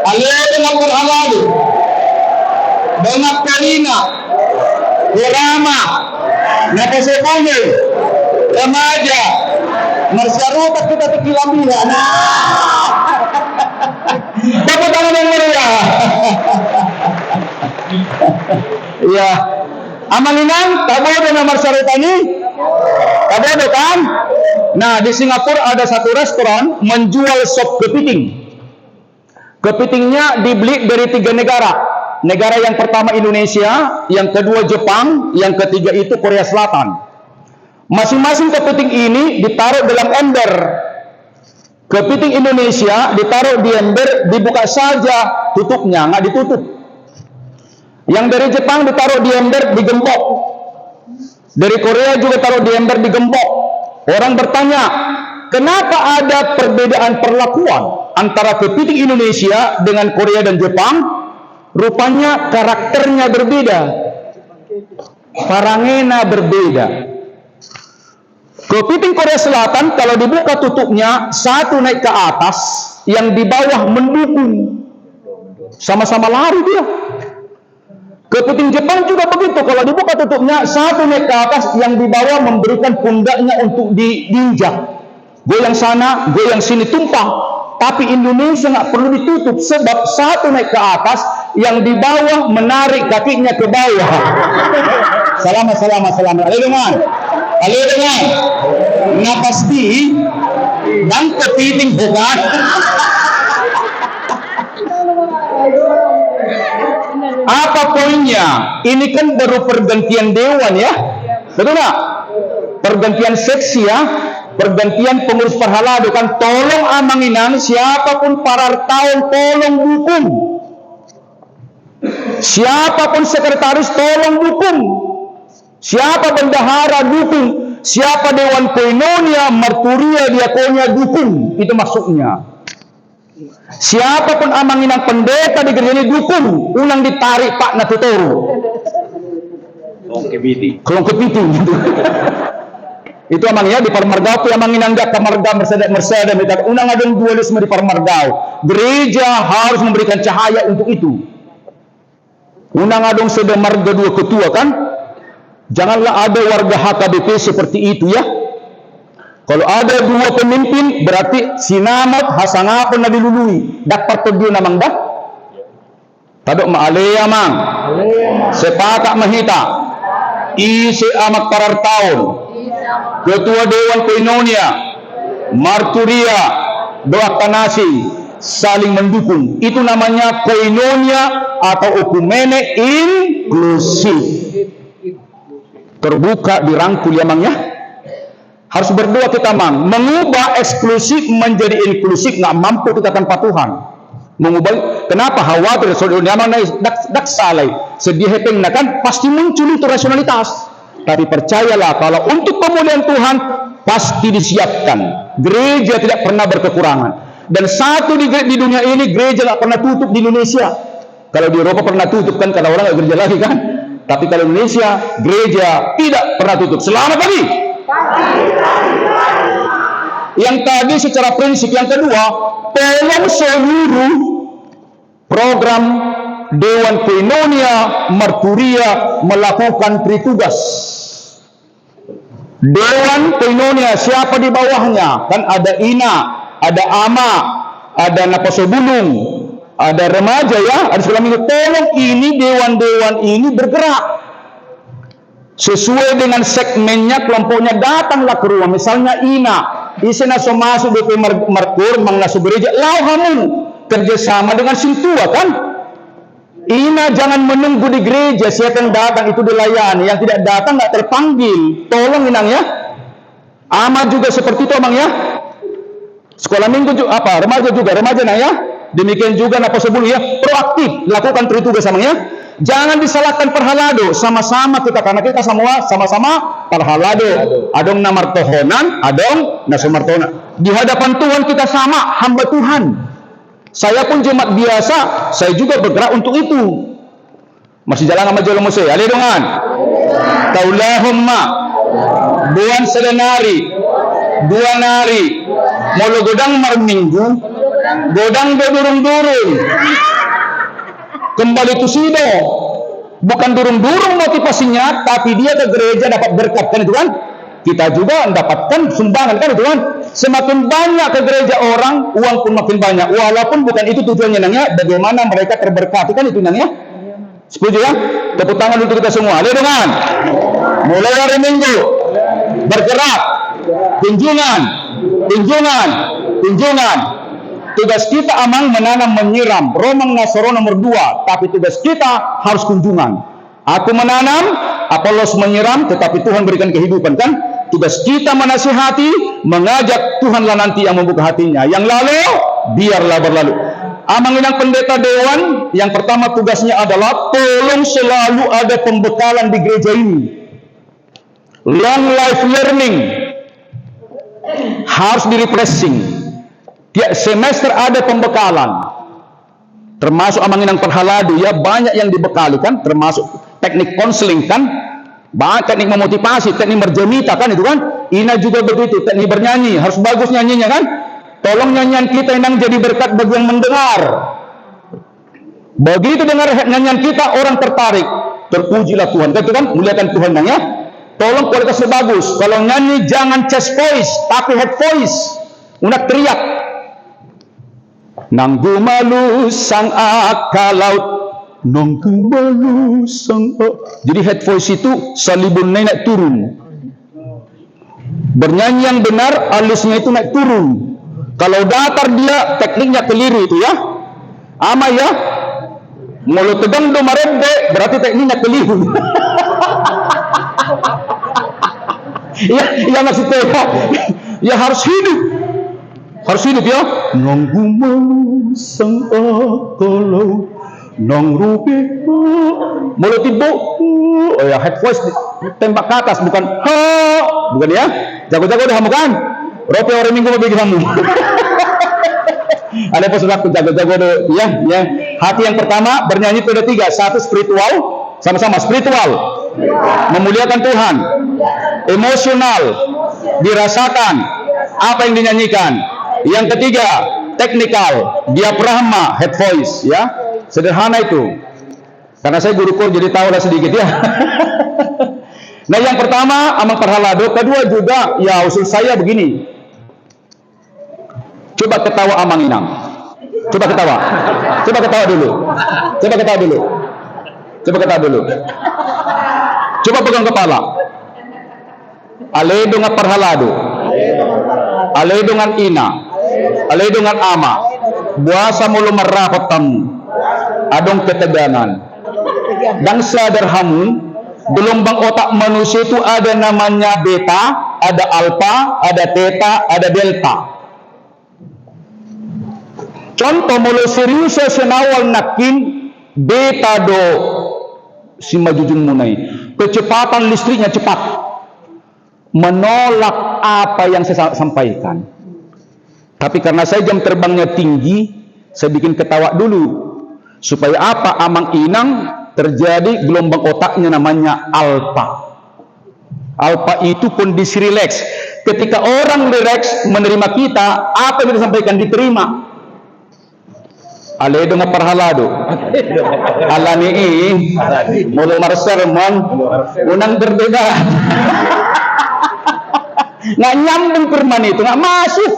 Alaikum warahmatullahi banyak karina irama nakasepone remaja marsyarutak kita tekilambilan. Tepuk tangan yang meriah. Iya. Amalinang tabodo na marsyaritani. Tabodo kan? Nah, di Singapura ada satu restoran menjual sop kepiting. Kepitingnya dibeli dari 3 negara. Negara yang pertama Indonesia, yang kedua Jepang, yang ketiga itu Korea Selatan. Masing-masing kepiting ini ditaruh dalam ember. Kepiting Indonesia ditaruh di ember, dibuka saja tutupnya, nggak ditutup. Yang dari Jepang ditaruh di ember, digembok. Dari Korea juga taruh di ember, digembok. Orang bertanya, kenapa ada perbedaan perlakuan antara kepiting Indonesia dengan Korea dan Jepang? Rupanya karakternya berbeda. Parangena berbeda. Kepiting Korea Selatan kalau dibuka tutupnya, satu naik ke atas, yang di bawah mendukung. Sama-sama lari dia. Kepiting Jepang juga begitu, kalau dibuka tutupnya, satu naik ke atas, yang di bawah memberikan pundaknya untuk diinjak. Goyang sana, goyang sini, tumpah. Tapi Indonesia nggak perlu ditutup, sebab satu naik ke atas, yang di bawah menarik kakinya ke bawah. Selamat. Alih dengan. Nah pasti, dan kepiting bukan. Apa poinnya? Ini kan baru pergantian dewan ya, betul nggak? Pergantian seksi ya. Pergantian pengurus Parhalado kan, tolong amanginan siapapun parartaun tolong dukung, siapapun sekretaris tolong dukung, siapa bendahara dukung, siapa dewan koinonia, marturia, diakonia dukung, itu masuknya. Siapapun amanginan pendeta di gereja ini dukung, unang ditarik Pak Natutoru. Kolong kepiting gitu. Itu amangnya di Parmargao, tu amangin enggak Parmargao Mercedes minta unang adong dualisme di Parmargao. Gereja harus memberikan cahaya untuk itu. Unang adong Seda Marga 2 ketua kan? Janganlah ada warga HKBP seperti itu ya. Kalau ada 2 pemimpin berarti sinamat hasangapon na dilului. Dapat dia namang dah. Tadok maalea mang. Sepakat mahita. Isi amat parartaon. Ketua Dewan Koinonia, Marturia, Doa Tanasi, saling mendukung. Itu namanya koinonia atau okumene inklusif. Terbuka, dirangkul ya mang ya. Harus berdoa kita mang. Mengubah eksklusif menjadi inklusif nggak mampu kita tanpa Tuhan. Mengubah, kenapa khawatir? Saudara mana dak salai. Sedih hepeng kan pasti muncul itu rasionalitas. Tapi percayalah kalau untuk pemulihan Tuhan pasti disiapkan. Gereja tidak pernah berkekurangan. Dan satu di dunia ini gereja tidak pernah tutup di Indonesia. Kalau di Eropa pernah tutup kan karena orang nggak gereja lagi kan. Tapi kalau Indonesia gereja tidak pernah tutup. Selamat pagi. Yang tadi secara prinsip. Yang kedua, tolong seluruh program Dewan Koinonia Marturia melakukan tritugas. Dewan Koinonia, siapa di bawahnya? Kan ada Ina, ada Ama, ada Napasobulung, ada remaja ya, ada sekolah minggu. Tolong ini dewan-dewan ini bergerak sesuai dengan segmennya, kelompoknya. Datanglah ke rumah, misalnya Ina, isena so masuk BP Markur, mangnaso gereja, lauhamun kerjasama dengan Sintua kan. Ina jangan menunggu di gereja, siapa yang datang itu dilayani, yang tidak datang nggak terpanggil. Tolong Inang ya. Ama juga seperti itu Amang ya. Sekolah minggu juga apa, remaja juga, remaja nah ya. Demikian juga Napasobulung ya, proaktif lakukan tritugas Amang ya. Jangan disalahkan perhalado, sama-sama kita, karena kita semua sama-sama perhalado. Adong namartohonan, adong nasumartona. Di hadapan Tuhan kita sama hamba Tuhan. Saya pun jemaat biasa, saya juga bergerak untuk itu. Masih jalan sama jalan Mose, ale dongan. Taulahumma buan sedenari, dua nari, molo godang marminggu, godang durung-durung. Kembali tusido, bukan durung-durung motivasinya, tapi dia ke gereja dapat berkat kan itu kan? Kita juga mendapatkan sumbangan kan itu kan? Semakin banyak ke gereja orang, uang pun makin banyak. Walaupun bukan itu tujuannya nanya, bagaimana mereka terberkati kan itu nanya. Setuju ya? Tepuk tangan untuk kita semua. Lihat dengan mulai hari Minggu bergerak, kunjungan. Tugas kita Amang menanam menyiram. Romang Nasoro nomor 2. Tapi tugas kita harus kunjungan. Aku menanam, Apolos menyiram, tetapi Tuhan berikan kehidupan kan? Tugas kita menasihati, mengajak, Tuhanlah nanti yang membuka hatinya. Yang lalu, biarlah berlalu. Amang Inang pendeta dewan, yang pertama tugasnya adalah tolong selalu ada pembekalan di gereja ini. Long life learning harus di refreshing. Tiap semester ada pembekalan. Termasuk Amang Inang Perhaladu ya, banyak yang dibekali kan, termasuk teknik konseling kan, banyak teknik memotivasi, teknik merjemita kan itu kan. Ina juga begitu, teknik bernyanyi, harus bagus nyanyinya kan. Tolong nyanyian kita Inang jadi berkat bagi yang mendengar. Begitu dengar nyanyian kita, orang tertarik, terpujilah Tuhan kan itu kan, muliakan Tuhan ya. Tolong kualitasnya bagus. Kalau nyanyi jangan chest voice, tapi head voice. Unak teriak. Nanggu malu sang akalaut, nanggu malu sang jadi head voice itu salibun naik turun. Bernyanyi yang benar, alisnya itu naik turun. Kalau datar dia tekniknya keliru itu ya. Ama ya. Mulu tegang do marende berarti tekniknya keliru. ya maksudnya ya harus hidup. Harus hidup ya. Nanggu malu sang akalau, nang rupi mulut ibu. Oh ya, head voice tembak ke atas, bukan bukan ya. Jago-jago dah kamu kan. Rope orang minggu bagi kamu. Ada pesulat jago-jago ya. Hati yang pertama bernyanyi itu ada 3. 1 spiritual, sama-sama spiritual. Memuliakan Tuhan. Emosional, dirasakan apa yang dinyanyikan. Yang ketiga, teknikal, diafragma, head voice ya. Sederhana itu. Karena saya guru kor jadi tahu lah sedikit ya. Nah, yang pertama Amang Perhalado, kedua juga ya usul saya begini. Coba ketawa Amang Inang. Coba ketawa. Coba ketawa dulu. Coba ketawa dulu. Coba ketawa dulu. Coba pegang kepala. Ale dengan Perhalado. Ale dengan Ina. Ale dengan Ama. Buasa mulu merapot tamu. Adong ketegangan. Dan sadarhamu, gelombang otak manusia itu ada namanya beta, ada alfa, ada theta, ada delta. Contoh mulu serius senawal nakin beta do si majujun munai. Kecepatan listriknya cepat. Menolak apa yang saya sampaikan. Tapi karena saya jam terbangnya tinggi, saya bikin ketawa dulu. Supaya apa? Amang Inang terjadi gelombang otaknya namanya alfa. Alfa itu kondisi rileks. Ketika orang direct menerima kita, apa yang disampaikan diterima. Aledo nga parhalado. Alani mulai sermon, unang berbeda. Nggak nyambung firman itu, nggak masuk.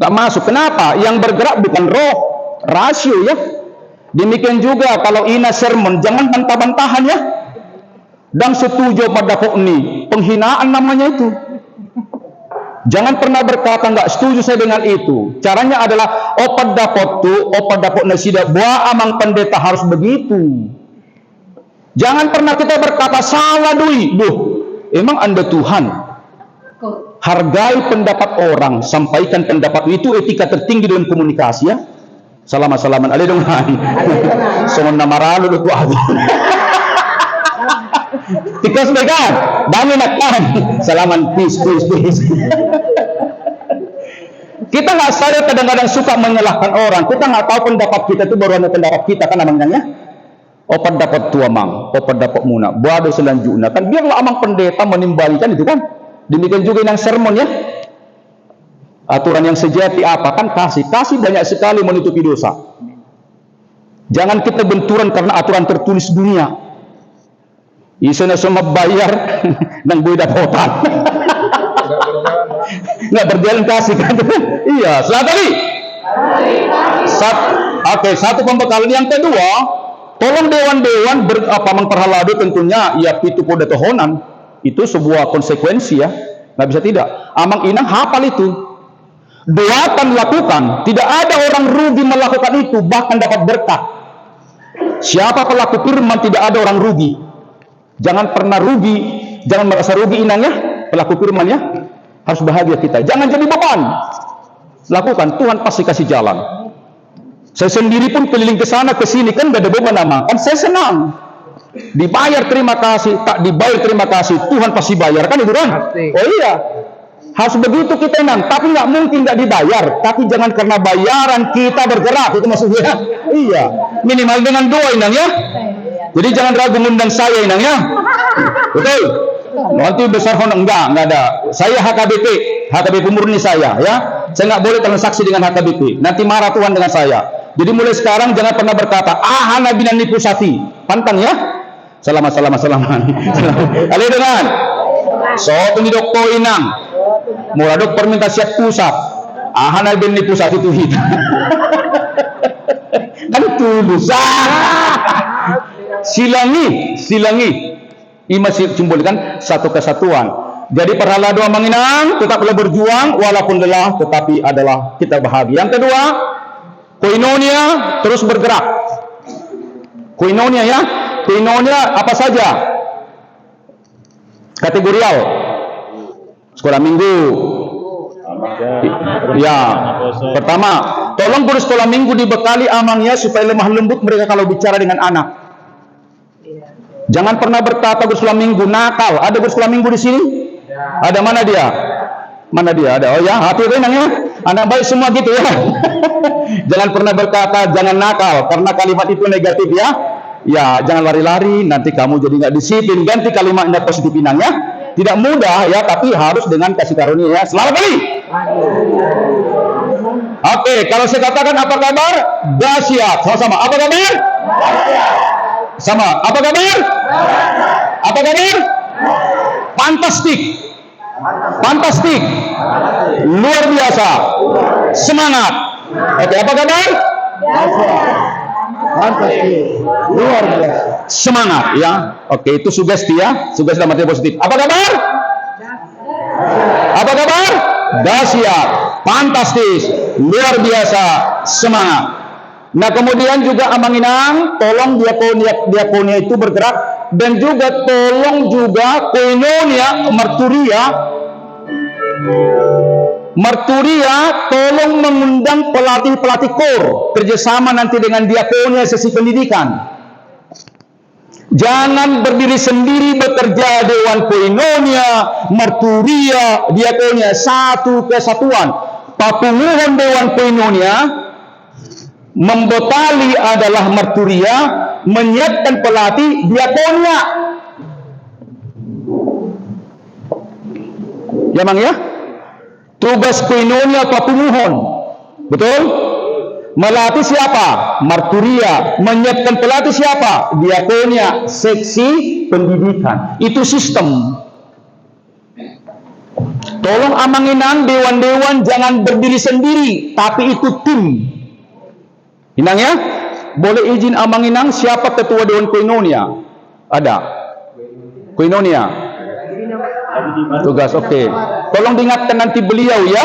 Nggak masuk. Kenapa? Yang bergerak bukan roh, rasio ya. Demikian juga kalau ina sermon, jangan bantah-bantahan ya. Dan setuju pada ini, penghinaan namanya itu. Jangan pernah berkata nggak setuju saya dengan itu. Caranya adalah opat dapot nasida buah amang pendeta harus begitu. Jangan pernah kita berkata salah dui. Duh, emang Anda Tuhan? Hargai pendapat orang, sampaikan pendapat itu etika tertinggi dalam komunikasi ya. Salaman ale dong han. Sonon namaralo do aku. Tikas megan, bangun akan. Salaman peace. Kita nggak sadar kadang-kadang suka menyalahkan orang. Kita nggak tahu pendapat kita itu baru ada pendapat kita kan namanya. Opat dapat tua mang, opat dapat muna. Buado selanjutnya kan biarlah amang pendeta menimbalikan itu kan. Demikian juga yang sermon ya. Aturan yang sejati apa kan kasih banyak sekali menutupi dosa. Jangan kita benturan karena aturan tertulis dunia. Isona semua bayar nang gue dapotan. Nggak berjalan kasih kan? Iya, selamat tadi. Satu pembekalan. Yang kedua, tolong dewan-dewan mengperhalado tentunya ya pitu poda tohonan. Itu sebuah konsekuensi ya. Nggak bisa tidak. Amang inang hafal itu. Doakan lakukan. Tidak ada orang rugi melakukan itu, bahkan dapat berkat. Siapa pelaku firman tidak ada orang rugi. Jangan pernah rugi, jangan merasa rugi inangnya, pelaku firman ya. Harus bahagia kita. Jangan jadi beban. Lakukan, Tuhan pasti kasih jalan. Saya sendiri pun keliling ke sana ke sini kan gak ada beban nama. Kan saya senang. Dibayar terima kasih, tak dibayar terima kasih, Tuhan pasti bayar kan itu kan? Oh iya. Harus begitu kita nang, tapi nggak mungkin nggak dibayar. Tapi jangan karena bayaran kita bergerak, itu maksudnya. Iya. Minimal dengan doa inang ya. Jadi jangan ragu mengundang saya inang ya. Betul. Nanti besar honor enggak ada. Saya HKBP murni saya ya. Saya nggak boleh transaksi dengan HKBP. Nanti marah Tuhan dengan saya. Jadi mulai sekarang jangan pernah berkata, nabi nan nipusati. Pantang ya. Selamat. Kali dengan. So tunggu dokter inang. Muradok perminta siap pusat. Nabi nipusati itu hit. Kan tulus. Silangi. Ini masih simbolkan satu kesatuan. Jadi perhalado manginang tetaplah berjuang walaupun lelah, tetapi adalah kita bahagia. Yang kedua, koinonia terus bergerak. Koinonia ya. Koinonia apa saja? Kategorial. Sekolah minggu. Ya. Pertama, tolong guru sekolah minggu dibekali amangnya supaya lemah lembut mereka kalau bicara dengan anak. Jangan pernah berkata guru sekolah minggu nakal. Ada guru sekolah minggu di sini? Ada mana dia? Ada. Oh ya, hati renangnya. Anak baik semua gitu ya. Jangan pernah berkata jangan nakal karena kalimat itu negatif ya. Ya, jangan lari-lari nanti kamu jadi nggak disiplin. Ganti kalimatnya positif inangnya. Tidak mudah ya, tapi harus dengan kasih karunia ya. Selamat kali. Oke, kalau saya katakan apa kabar? Dahsyat. Sama-sama. Apa kabar? Sama. Apa kabar? Apa kabar? Fantastik. Luar biasa. Semangat. Oke, apa kabar? Fantastik. Luar biasa. Semangat ya. Oke, itu sugesti ya. Sugesti dalam arti positif. Apa kabar? Dahsyat. Fantastis. Luar biasa. Semangat. Nah kemudian juga amanginang, tolong diakonia itu bergerak dan juga tolong juga koinonia marturia tolong mengundang pelatih kor kerjasama nanti dengan diakonia sesi pendidikan. Jangan berdiri sendiri bekerja dewan koinonia, marturia, diakonia satu kesatuan. Papunguhan dewan koinonia membekali adalah marturia, menyiapkan pelatih diakonia. Ya Mang ya? Tugas koinonia papumuhon. Betul? Melatih siapa? Marturia. Menyiapkan pelatih siapa? Diakonia, seksi pendidikan. Itu sistem. Tolong amanginan dewan-dewan jangan berdiri sendiri, tapi itu tim. Inang ya? Boleh izin amanginang siapa ketua dewan koinonia? Ada. Koinonia. Tugas oke. Tolong diingatkan nanti beliau ya.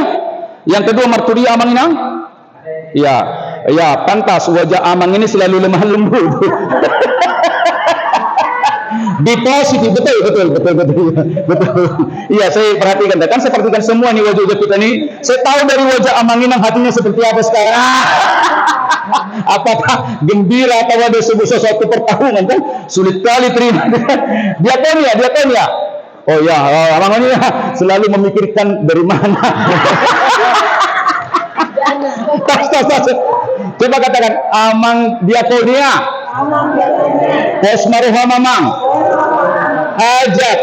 Yang kedua marturia amanginang? Ya, ya pantas wajah Amang ini selalu lemah lembut. Di positif, betul. Iya, saya perhatikan. Kan saya perhatikan semua nih wajah-wajah kita nih. Saya tahu dari wajah Amang ini hatinya seperti apa sekarang. Apakah gembira atau ada sesuatu pertarungan kan? Sulit kali terima. Diakonia. Oh ya, Amang ini selalu memikirkan dari mana. Tas. Coba katakan Amang diakonia. Posmaruha Mamang. Hajat.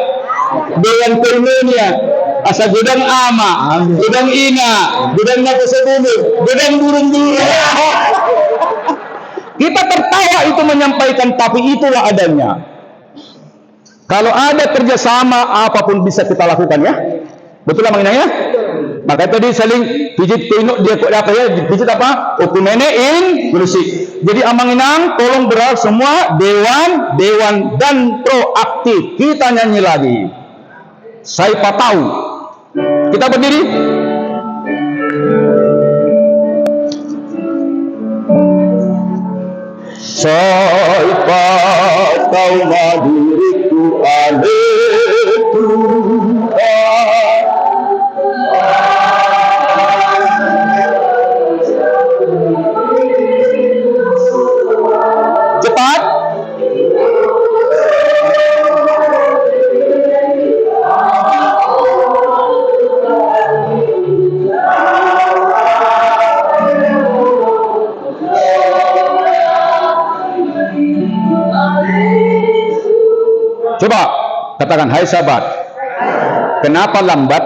Dewan koinonia. Asa gudang ama, gudang ina, gudang napasabunod, gudang burung-burung. Kita tertawa itu menyampaikan, tapi itulah adanya. Kalau ada kerjasama, apapun bisa kita lakukan ya. Betul lah mengenai ya. Maka tadi saling pijit koino dia apa ya? Pijit apa? Okumene in bersih. Jadi amanginang tolong beral semua dewan dan proaktif. Kita nyanyi lagi. Saya tahu. Kita berdiri. Saya tahu diriku ada cepat. Coba katakan, hai sahabat, kenapa lambat?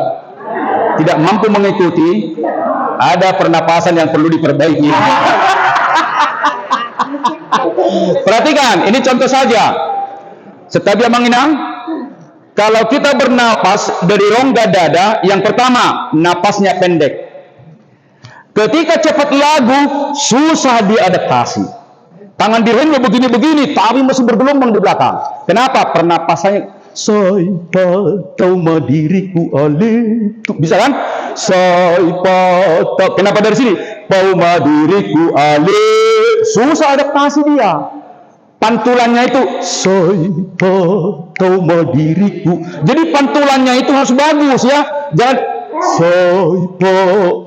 Tidak mampu mengikuti? Ada pernapasan yang perlu diperbaiki. Perhatikan, ini contoh saja. Setabi amanginang, kalau kita bernapas dari rongga dada, yang pertama, napasnya pendek. Ketika cepat lagu, susah diadaptasi. Tangan diremnya begini-begini, tapi masih bergelombang di belakang. Kenapa? Pernapasannya saya tahu diriku ale. Bisa kan? Saya tahu. Kenapa dari sini? Tahu diriku ale. Susah adaptasi dia. Pantulannya itu saya tahu diriku. Jadi pantulannya itu harus bagus ya. Jangan saya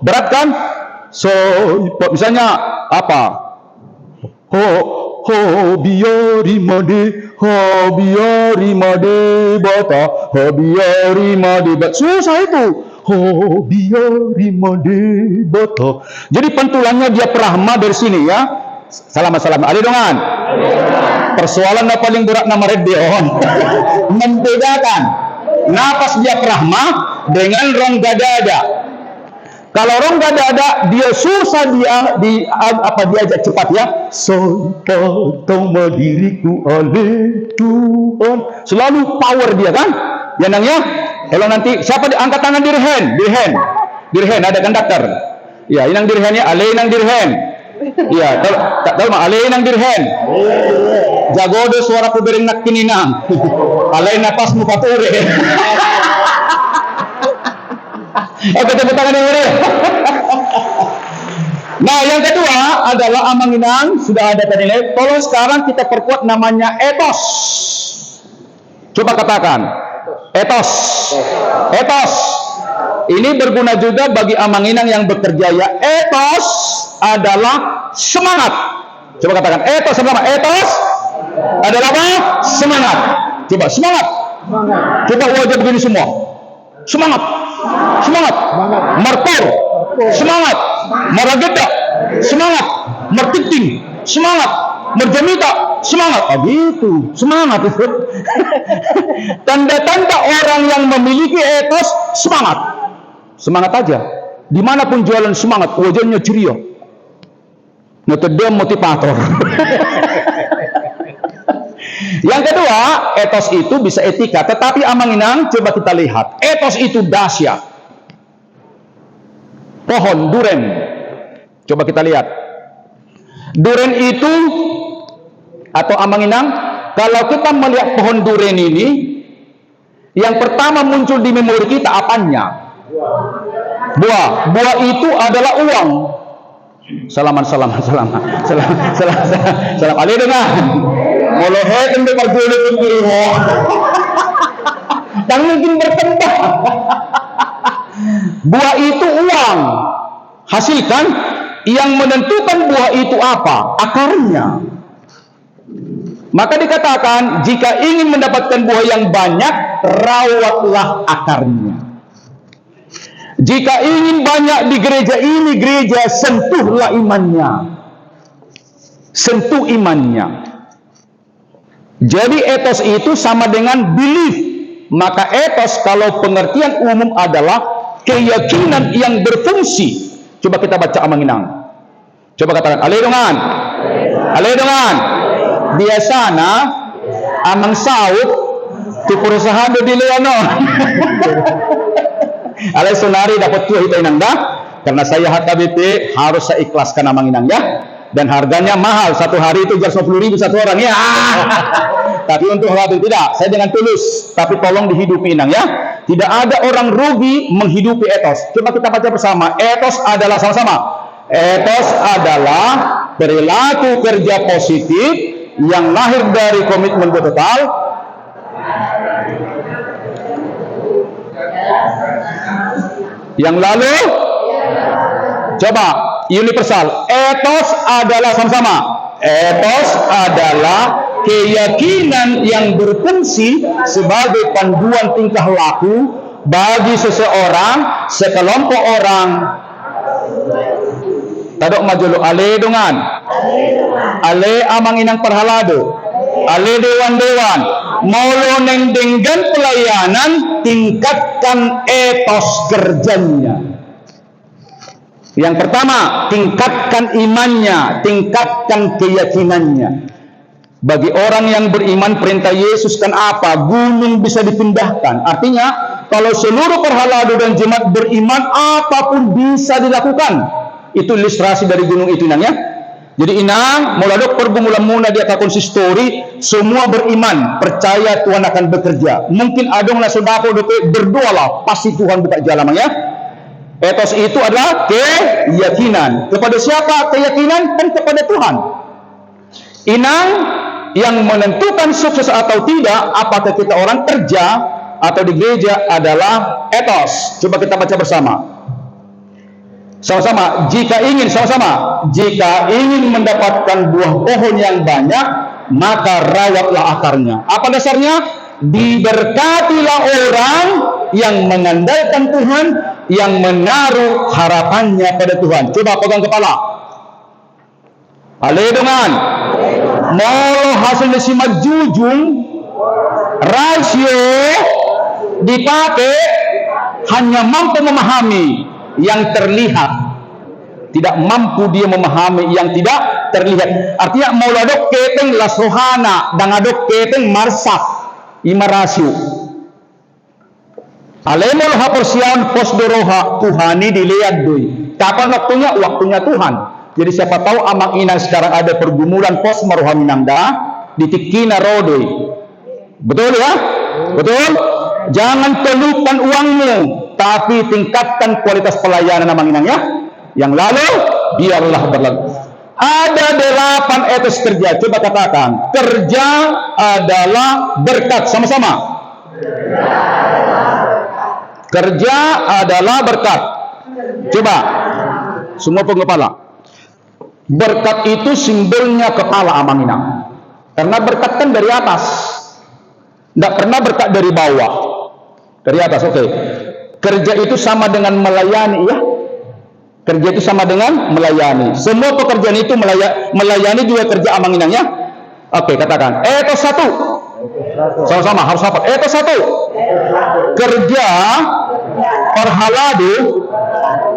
berat kan? Saya misalnya apa? Biari made bata, biari made bata. Susah itu. Biari made bata. Jadi pantulannya dia prahma dari sini ya. Salam. Ada dongan. Persoalan yang paling berat nama Reddeon. Membedakan napas dia prahma dengan rongga dada. Kalau rongga dada dia susah diajak cepat ya. Tahu diriku oleh Tuhan. Selalu power dia kan? Ya nang ya. Kalau nanti siapa angkat tangan dirhen ada konduktor. Ya, inang dirhennya aleinang dirhen. Iya, tahu mah aleinang dirhen. Jago do suara ku bering nak kininang. Alain napas mu pature. Oke, tepuk tangan yang meriah. Nah, yang kedua adalah amanginang, sudah ada tadi. Tolong sekarang kita perkuat namanya etos. Coba katakan, etos. Ini berguna juga bagi amanginang yang bekerja ya. Etos adalah semangat. Coba katakan, etos adalah apa? Semangat. Coba semangat. Coba wajah begini semua. Semangat. Mertor. Semangat. Marageda. Semangat. Mertiting. Semangat. Merjemita, semangat. Oh gitu, semangat itu. Tanda-tanda orang yang memiliki etos, semangat. Semangat aja. Dimanapun jualan semangat, wajahnya ceria. Ngetedem motivator. Yang kedua, etos itu bisa etika. Tetapi Amanginang, coba kita lihat. Etos itu dahsyat. Pohon duren. Coba kita lihat. Duren itu, atau Amanginang, kalau kita melihat pohon duren ini, yang pertama muncul di memori kita apanya? Buah. Buah itu adalah uang. Salam. Ali dengan molohet untuk bergulit untuk dan mungkin berkembang. Buah itu uang. Hasilkan. Yang menentukan buah itu apa? Akarnya. Maka dikatakan, jika ingin mendapatkan buah yang banyak, rawatlah akarnya. Jika ingin banyak di gereja ini, gereja, sentuhlah imannya. Sentuh imannya. Jadi etos itu sama dengan belief. Maka etos kalau pengertian umum adalah keyakinan yang berfungsi. Coba kita baca Amanginang. Coba katakan, aledongan. Aledongan. Biasana, amang saut, tu perusahaan do dileano. Alay sonari dapat tuh kita inang dah. Karena saya HKBP harus saya ikhlaskan Amanginang ya. Dan harganya mahal, satu hari itu 50.000 satu orang ya. Tapi untuk hal itu tidak, saya dengan tulus. Tapi tolong dihidupi Inang ya. Tidak ada orang rugi menghidupi etos. Coba kita baca bersama. Etos adalah sama-sama. Etos adalah perilaku kerja positif yang lahir dari komitmen total. Yang lalu, coba universal. Etos adalah sama-sama. Etos adalah keyakinan yang berfungsi sebagai panduan tingkah laku bagi seseorang, sekelompok orang. Tadok majolo ale dongan. Ale Amanginang perhalado. Ale dewan-dewan. Molo neng dengan pelayanan, tingkatkan etos kerjanya. Yang pertama, tingkatkan imannya, tingkatkan keyakinannya. Bagi orang yang beriman, perintah Yesus kan apa? Gunung bisa dipindahkan. Artinya, kalau seluruh perhalado dan jemaat beriman, apapun bisa dilakukan. Itu ilustrasi dari gunung itu Inang ya. Jadi Inang, muladok pergumulan muna dia konsistori, semua beriman, percaya Tuhan akan bekerja. Mungkin adong lah sodako berdoalah, pasti Tuhan buka jalan ya. Etos itu adalah keyakinan. Kepada siapa keyakinan? Kan kepada Tuhan. Inang, yang menentukan sukses atau tidak, apakah kita orang kerja atau di gereja adalah etos. Coba kita baca bersama. Sama-sama, jika ingin mendapatkan buah pohon yang banyak, maka rawatlah akarnya. Apa dasarnya? Diberkatilah orang yang mengandalkan Tuhan, yang menaruh harapannya pada Tuhan. Coba pegang kepala. Aledongan. Molo hasilnya simak jujung, rasio dipakai hanya mampu memahami yang terlihat, tidak mampu dia memahami yang tidak terlihat. Artinya mauladok keteng lasohana dan adok keteng marsak imarasio. Alemol hapersian pos doroha Tuhani dilihat doi. Kapan waktunya? Waktunya Tuhan. Jadi siapa tahu Amanginang sekarang ada pergumulan pos maruhaminangda ditikina rodoi. Betul ya? Betul? Jangan pelukan uangmu, tapi tingkatkan kualitas pelayanan Amanginang ya. Yang lalu biarlah berlalu. Ada 8 etos kerja. Coba katakan, kerja adalah berkat. Sama-sama. Kerja adalah berkat. Coba semua pengepala. Berkat itu simbolnya kepala Amanginang. Karena berkat kan dari atas. Tidak pernah berkat dari bawah. Dari atas, oke. Kerja itu sama dengan melayani ya. Kerja itu sama dengan melayani. Semua pekerjaan itu melayani juga kerja amanginang ya. Oke, katakan. Etos 1. Sama-sama harus hafal. Etos 1. Kerja perhaladu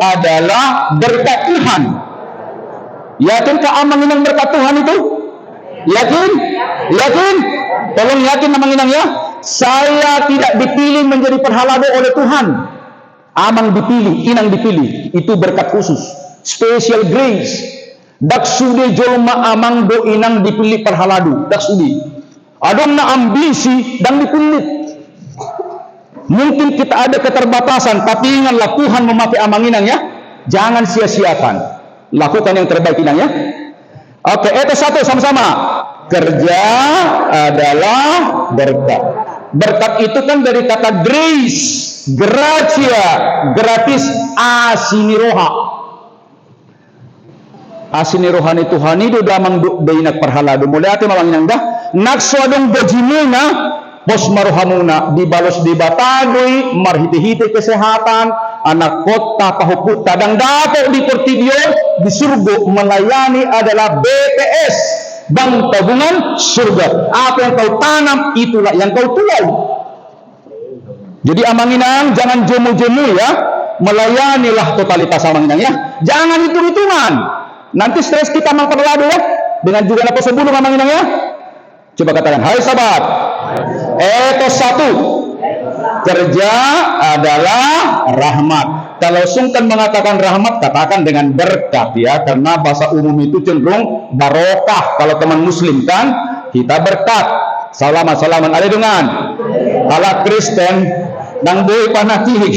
adalah berkat Tuhan. Yakinkah amanginang berkat Tuhan itu? Yakin? Yakin? Tolong yakin amanginang ya. Saya tidak dipilih menjadi perhaladu oleh Tuhan. Amang dipilih, inang dipilih. Itu berkat khusus. Special grace. Daksude jolma amang do inang dipilih perhaladu. Daksude. Adong na ambisi dan dipilih. Mungkin kita ada keterbatasan, tapi ingatlah Tuhan memakai amang inang ya. Jangan sia-siakan. Lakukan yang terbaik inang ya. Oke, itu 1 sama-sama. Kerja adalah berkat. Berkat itu kan dari kata grace, gratia, gratis, asiniroha. Asinirohani Tuhani do damang dainak perhalado. Mulai ati mawanginang dah. Nakswadong bajimuna, pos maruhamuna, dibalos di batagoy, marhiti-hiti kesehatan, anak kota pahuput, tadang dapo di Portibio, di surga melayani adalah BPS, Bank Tabungan Surga. Apa yang kau tanam, itulah yang kau tuai. Jadi amanginang, jangan jemu-jemu ya, melayanilah totalitas amanginang ya. Jangan hitung-hitungan. Nanti stres kita memperladu ya, dengan juga apa sebelum amanginang ya. Coba katakan, hai sahabat. Etos 1. Kerja adalah rahmat. Kalau sungkan mengatakan rahmat, katakan dengan berkat ya, karena bahasa umum itu cenderung barokah. Kalau teman muslim kan, kita berkat. Salaman ada dengan. Kalau Kristen, nang boy panati.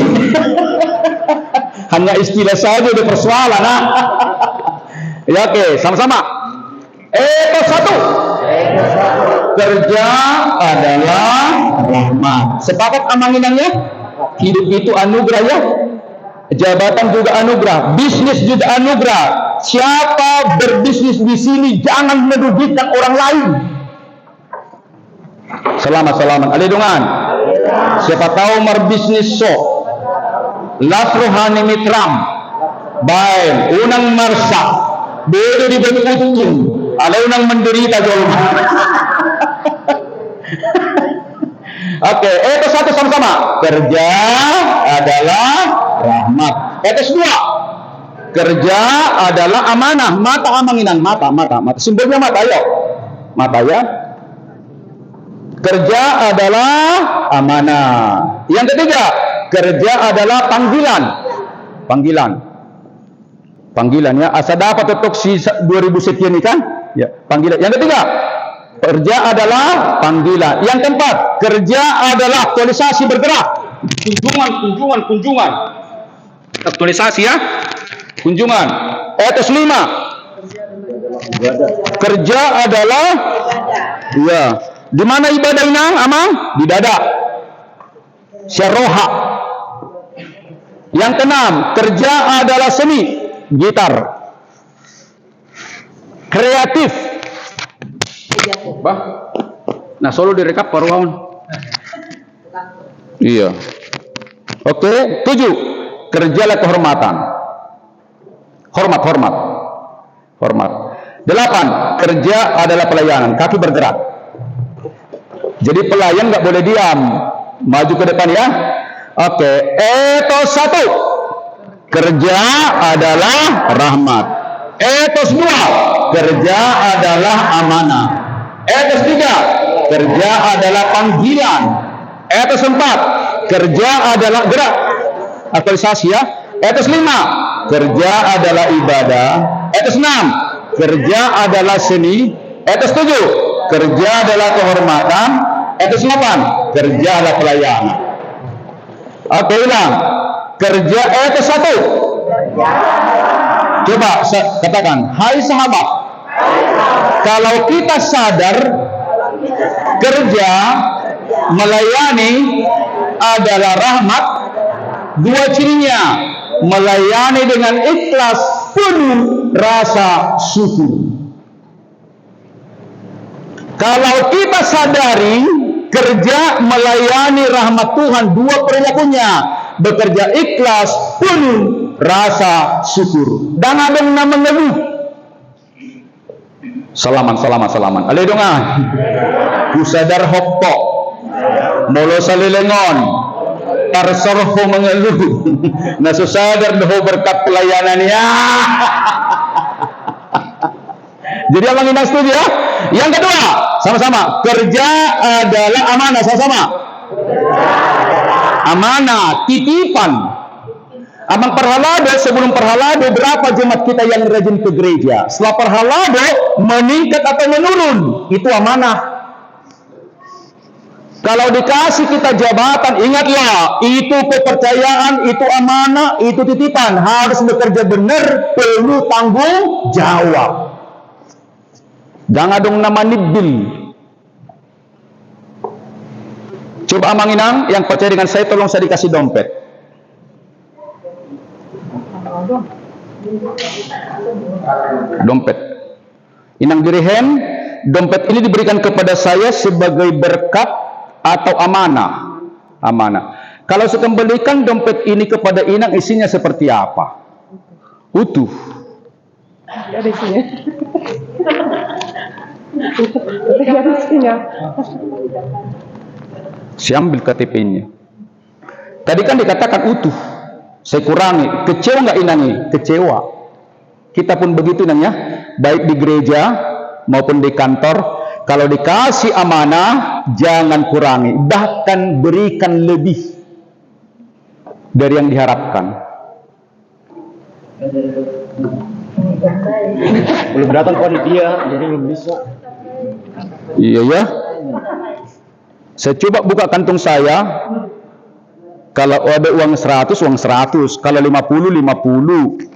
Hanya istilah saja di persoalan. Ya oke, sama-sama. Etos 1. Kerja adalah rahmat. Sepakat amanginangnya? Hidup itu anugerah ya. Jabatan juga anugerah, bisnis juga anugerah. Siapa berbisnis di sini jangan merugikan orang lain. Selamat. Alidungan. Siapa tahu berbisnis so. Lafrohani mitram. Baik, unang marsak. Bodo di bentukung. Ada unang menderita jauh. Oke, itu 1 sama-sama. Kerja adalah rahmat. Itu 2. Kerja adalah amanah. Mata amanginan, mata. Simbolnya mata, ayo. Mata ya. Kerja adalah amanah. Yang ketiga, kerja adalah panggilan ya. Asa dapat untuk si 2000 sekian ini kan? Ya, panggilan. Yang ketiga, kerja adalah panggilan. Yang keempat, kerja adalah aktualisasi bergerak. Kunjungan. Aktualisasi ya. Kunjungan. Etos 5. Kerja adalah ya. Di mana ibadah inang amang? Di dada. Syaroha. Yang keenam, kerja adalah seni. Gitar. Kreatif. Bah. Nah, solo direkap paruan. Iya. Oke, 7. Kerjalah kehormatan. Hormat. 8. Kerja adalah pelayanan, kaki bergerak. Jadi pelayan nggak boleh diam, maju ke depan ya. Oke, etos 1. Kerja adalah rahmat. Etos 2. Kerja adalah amanah. Etos 3. Kerja adalah panggilan. Etos 4. Kerja adalah gerak. Aktualisasi ya. Etos 5. Kerja adalah ibadah. Etos 6. Kerja adalah seni. Etos 7. Kerja adalah kehormatan. Etos 8. Kerja adalah pelayanan. Oke, ulang. Kerja etos 1. Coba katakan, hai sahabat. Kalau kita sadar kerja melayani adalah rahmat, 2 cirinya, melayani dengan ikhlas penuh rasa syukur. Kalau kita sadari kerja melayani rahmat Tuhan, 2 perilakunya, bekerja ikhlas penuh rasa syukur. Dan ada yang nama mengeluh. Salaman. Ale dong ah. Kusadar hokpo. Molo salilengon. Tarsorho mengeluh. Nasusadar doho berkat pelayanannya. Jadi abang ini setuju ya? Yang kedua, sama-sama. Kerja adalah amanah, sama-sama. Amanah, titipan. Abang perhalado, sebelum perhalado, berapa jemaat kita yang rajin ke gereja? Setelah perhalado, meningkat atau menurun? Itu amanah. Kalau dikasih kita jabatan, ingatlah, itu kepercayaan, itu amanah, itu titipan. Harus bekerja benar, perlu tanggung jawab. Jangan dong nama nibil. Coba Amang Inang yang percaya dengan saya, tolong saya dikasih dompet. Dompet. Inang dirihen, dompet ini diberikan kepada saya sebagai berkat atau amanah? Amanah. Kalau saya kembalikan dompet ini kepada Inang, isinya seperti apa? Utuh.
Ada isinya. Ada isinya.
Saya ambil KTP-nya. Tadi kan dikatakan utuh. Saya kurangi. Kecewa nggak Inang ini? Kecewa. Kita pun begitu Inang ya. Baik di gereja maupun di kantor. Kalau dikasih amanah, jangan kurangi. Bahkan berikan lebih dari yang diharapkan.
Belum datang panitia, jadi belum bisa.
Iya ya. Saya coba buka kantung saya. Kalau ada uang 100, uang 100. Kalau 50, 50.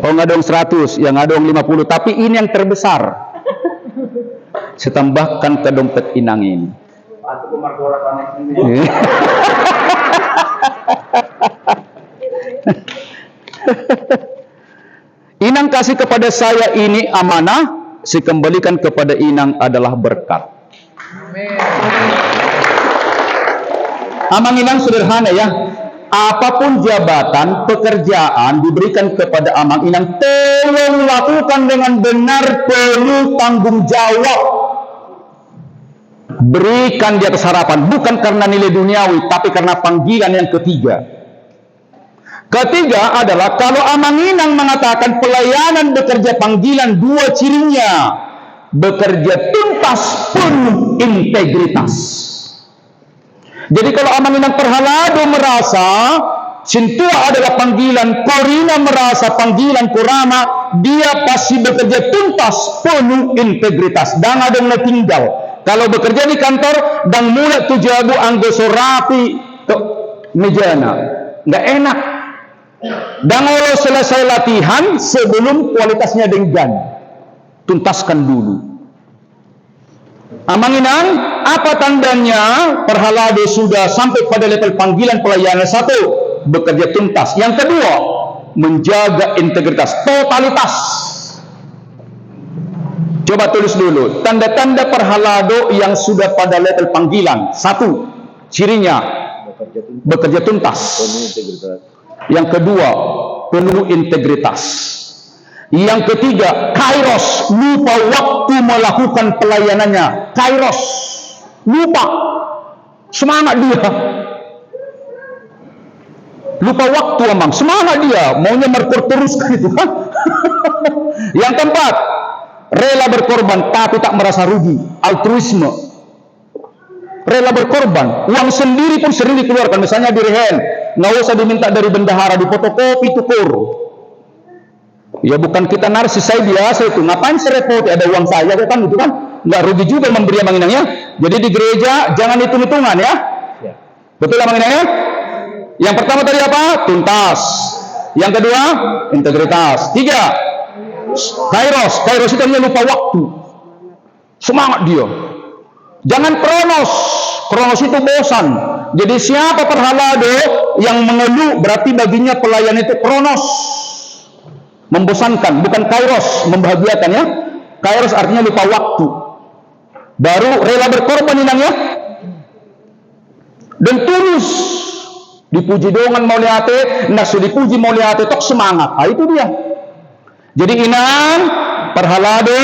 Oh, nggak ada uang 100, yang ada uang 50. Tapi ini yang terbesar. Saya tambahkan ke dompet Inang ini. Inang kasih kepada saya ini amanah, saya kembalikan kepada Inang adalah berkat. Amang Inang sederhana ya. Apapun jabatan, pekerjaan diberikan kepada Amang Inang, tolong lakukan dengan benar, perlu tanggung jawab. Berikan di atas harapan, bukan karena nilai duniawi, tapi karena panggilan yang ketiga. Ketiga adalah kalau Amang Inang mengatakan pelayanan bekerja panggilan, dua cirinya. Bekerja tuntas, penuh integritas. Jadi kalau Amang Inang Perhalado merasa Sintua adalah panggilan, Korina merasa panggilan Kurama, dia pasti bekerja tuntas, penuh integritas. Dan ada yang tinggal. Kalau bekerja di kantor, dan mulai tujabu anggoso rapi ke mejana, nggak enak. Dan kalau selesai latihan, sebelum kualitasnya dengan tuntaskan dulu. Amang Inang, apa tandanya Perhalado sudah sampai pada level panggilan pelayanan? Satu, bekerja tuntas. Yang kedua, menjaga integritas, totalitas. Coba tulis dulu, tanda-tanda Perhalado yang sudah pada level panggilan. Satu, cirinya bekerja tuntas. Yang kedua, penuh integritas. Yang ketiga, kairos, lupa waktu melakukan pelayanannya. Kairos, lupa, semangat dia. Lupa waktu Amang, semangat dia, maunya merkur terus gitu kan. Yang keempat, rela berkorban tapi tak merasa rugi, altruisme. Rela berkorban, uang sendiri pun sering dikeluarkan, misalnya di rehen, nggak usah diminta dari bendahara, di fotokopi tukur. Ya bukan kita narsis, saya biasa itu, ngapain saya repot, ada uang saya kan gitu kan, nggak rugi juga memberi Amang Inang ya. Jadi di gereja jangan hitung-hitungan ya. Betul Amang Inang ya? Yang pertama tadi apa? Tuntas. Yang kedua, integritas. Tiga, kairos. Kairos itu hanya lupa waktu. Semangat dia. Jangan kronos. Kronos itu bosan. Jadi siapa Perhalado yang mengeluh, berarti baginya pelayan itu kronos. Membosankan, bukan kairos, membahagiakan ya. Kairos artinya lupa waktu. Baru rela berkorban Inang ya. Dan tulus. Dipuji dongan mau liate, nasu dipuji mau liate, tok semangat. Ah, itu dia. Jadi inang perhalado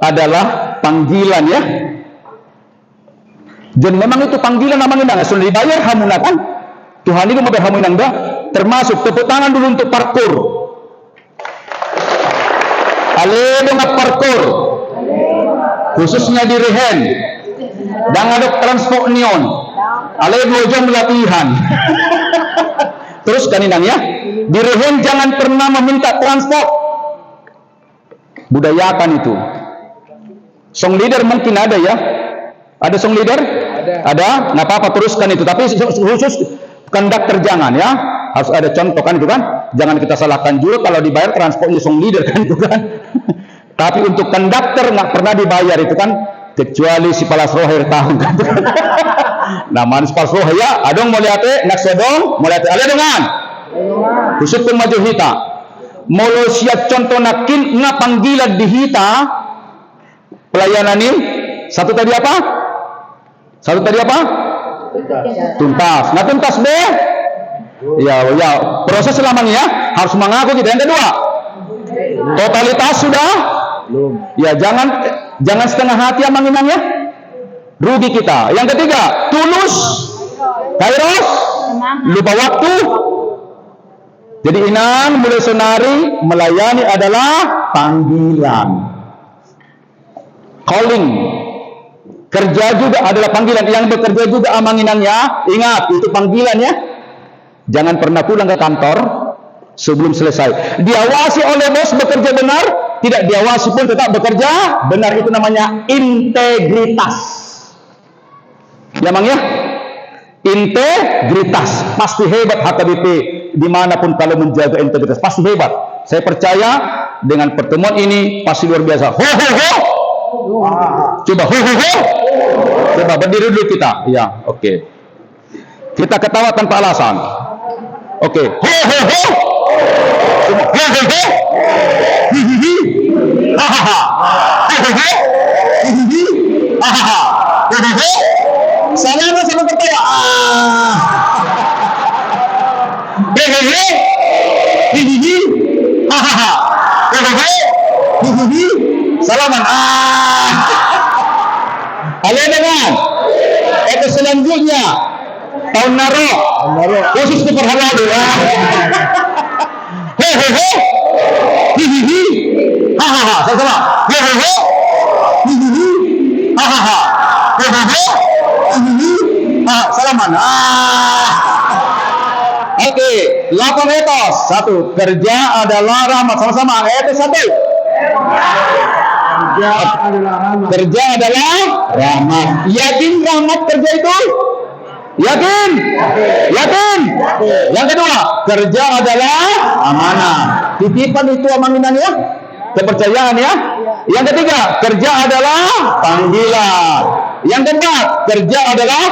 adalah panggilan ya. Dan memang itu panggilan namanya inang. Sudah dibayar hamuna kan? Tuhan itu mau berhamu inang dah. Termasuk tepuk tangan dulu untuk parkur. Ale dengan parkur. Khususnya di Rehen. Dan ada transport neon. Ale 2 jam latihan. Terus kan inang ya. Di Rehen jangan pernah meminta transport. Budayakan itu. Song leader mungkin ada ya. Ada song leader? Ada. Nggak apa-apa teruskan itu. Tapi khusus konduktor jangan ya. Harus ada contoh kan itu kan. Jangan kita salahkan juga kalau dibayar transportnya song leader kan itu kan. Tapi untuk konduktor nggak pernah dibayar itu kan. Kecuali si palas roher tahu kan. Namanya si palas roher ya. Adong mau lihat nak sedong mau lihat ada dengan. Khusus maju hita. Molo siap contoh nakin nga panggilan di hita pelayanan ini satu tadi apa? Tuntas. Nah tuntas be? Ya proses selamanya ya harus mengaku kita. Yang kedua, totalitas sudah? Ya jangan setengah hati amanginang ya. Rugi kita. Yang ketiga, tulus, kairos, lupa waktu. Jadi inang mulai senari melayani adalah panggilan. Calling. Kerja juga adalah panggilan. Yang bekerja juga amanginangnya. Ingat, itu panggilan ya. Jangan pernah pulang ke kantor sebelum selesai. Diawasi oleh bos bekerja benar. Tidak diawasi pun tetap bekerja benar. Itu namanya integritas. Ya mang ya. Integritas. Pasti hebat HKBP. Dimanapun kalau menjaga integritas pasti hebat. Saya percaya dengan pertemuan ini pasti luar biasa. Ho ho ho. Coba ho ho ho. Coba berdiri dulu kita. Ya, oke. Kita ketawa tanpa alasan. Oke. Ho ho ho. Coba ho ho ho. Hi hi hi. Ha ha ha. Ho ho ho. Hi hi hi. Ha ha ha. Ho ho ho. Sama ketawa. Hehehe, hihihi, hahaha, hehehe, hihihi, salaman. Kalian dengan itu selanjutnya tahun naro, khusus di perhalado. Hehehe, hihihi, hahaha, sama. Hehehe, hihihi, hahaha, hehehe, hihihi, salaman. Oke, 8 etos. 1. Kerja adalah rahmat. Sama-sama. Etos 1. Kerja adalah rahmat. Yakin rahmat kerja itu? Yakin? Yang kedua, kerja adalah amanah. Titipan itu amanah ya. Kepercayaan ya. Yang ketiga, kerja adalah panggilan. Yang keempat, kerja adalah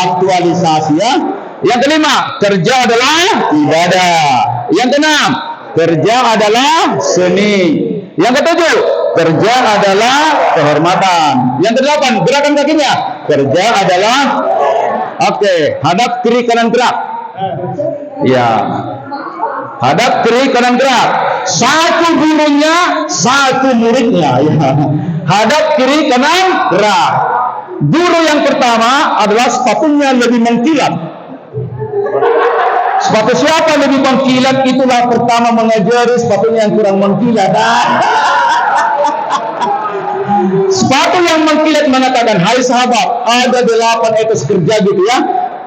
aktualisasi ya. Yang kelima, kerja adalah ibadah. Yang keenam, kerja adalah seni. Yang ketujuh, kerja adalah kehormatan. Yang kedelapan, gerakan kakinya. Kerja adalah hadap kiri kanan gerak. Ya. Hadap kiri kanan gerak. Satu gurunya, satu muridnya ya. Hadap kiri kanan gerak. Guru yang pertama adalah sepatunya lebih mengkilat. Sepatu siapa lebih mengkilat itulah pertama mengajari sepatunya yang kurang mengkilat. Sepatu yang mengkilat mengatakan, hai sahabat, ada 8 etos kerja gitu ya.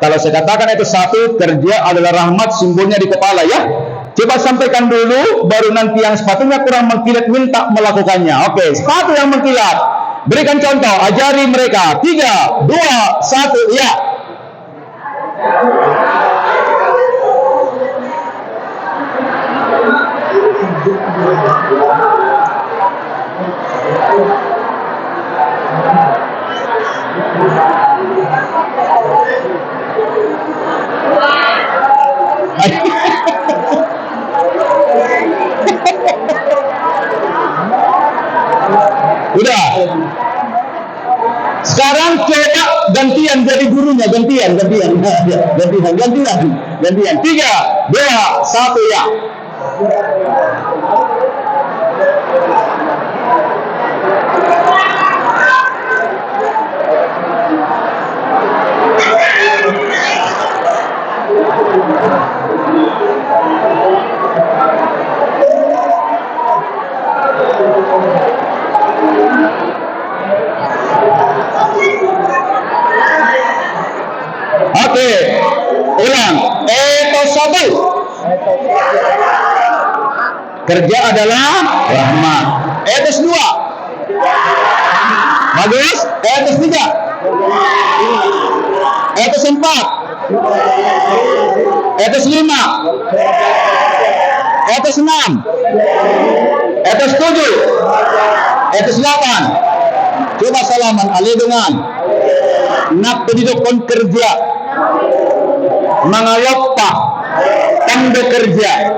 Kalau saya katakan etos 1, kerja adalah rahmat, simbolnya di kepala ya. Coba sampaikan dulu, baru nanti yang sepatunya kurang mengkilat minta melakukannya. Oke, sepatu yang mengkilat. Berikan contoh, ajari mereka. 3, 2, 1, ya. Udah. Sekarang Sekarang coba gantian jadi gurunya, gantian. 3, 2, 1 ya. Oke, ulang. Etos 1. Kerja adalah rahmat. Etos 2. Bagus. Etos 3. Etos 4. Etos 5. Etos 6. Etos 7. Etos 8. Coba salaman alih dengan nak penduduk kerja. Mangalok pak, tanda kerja.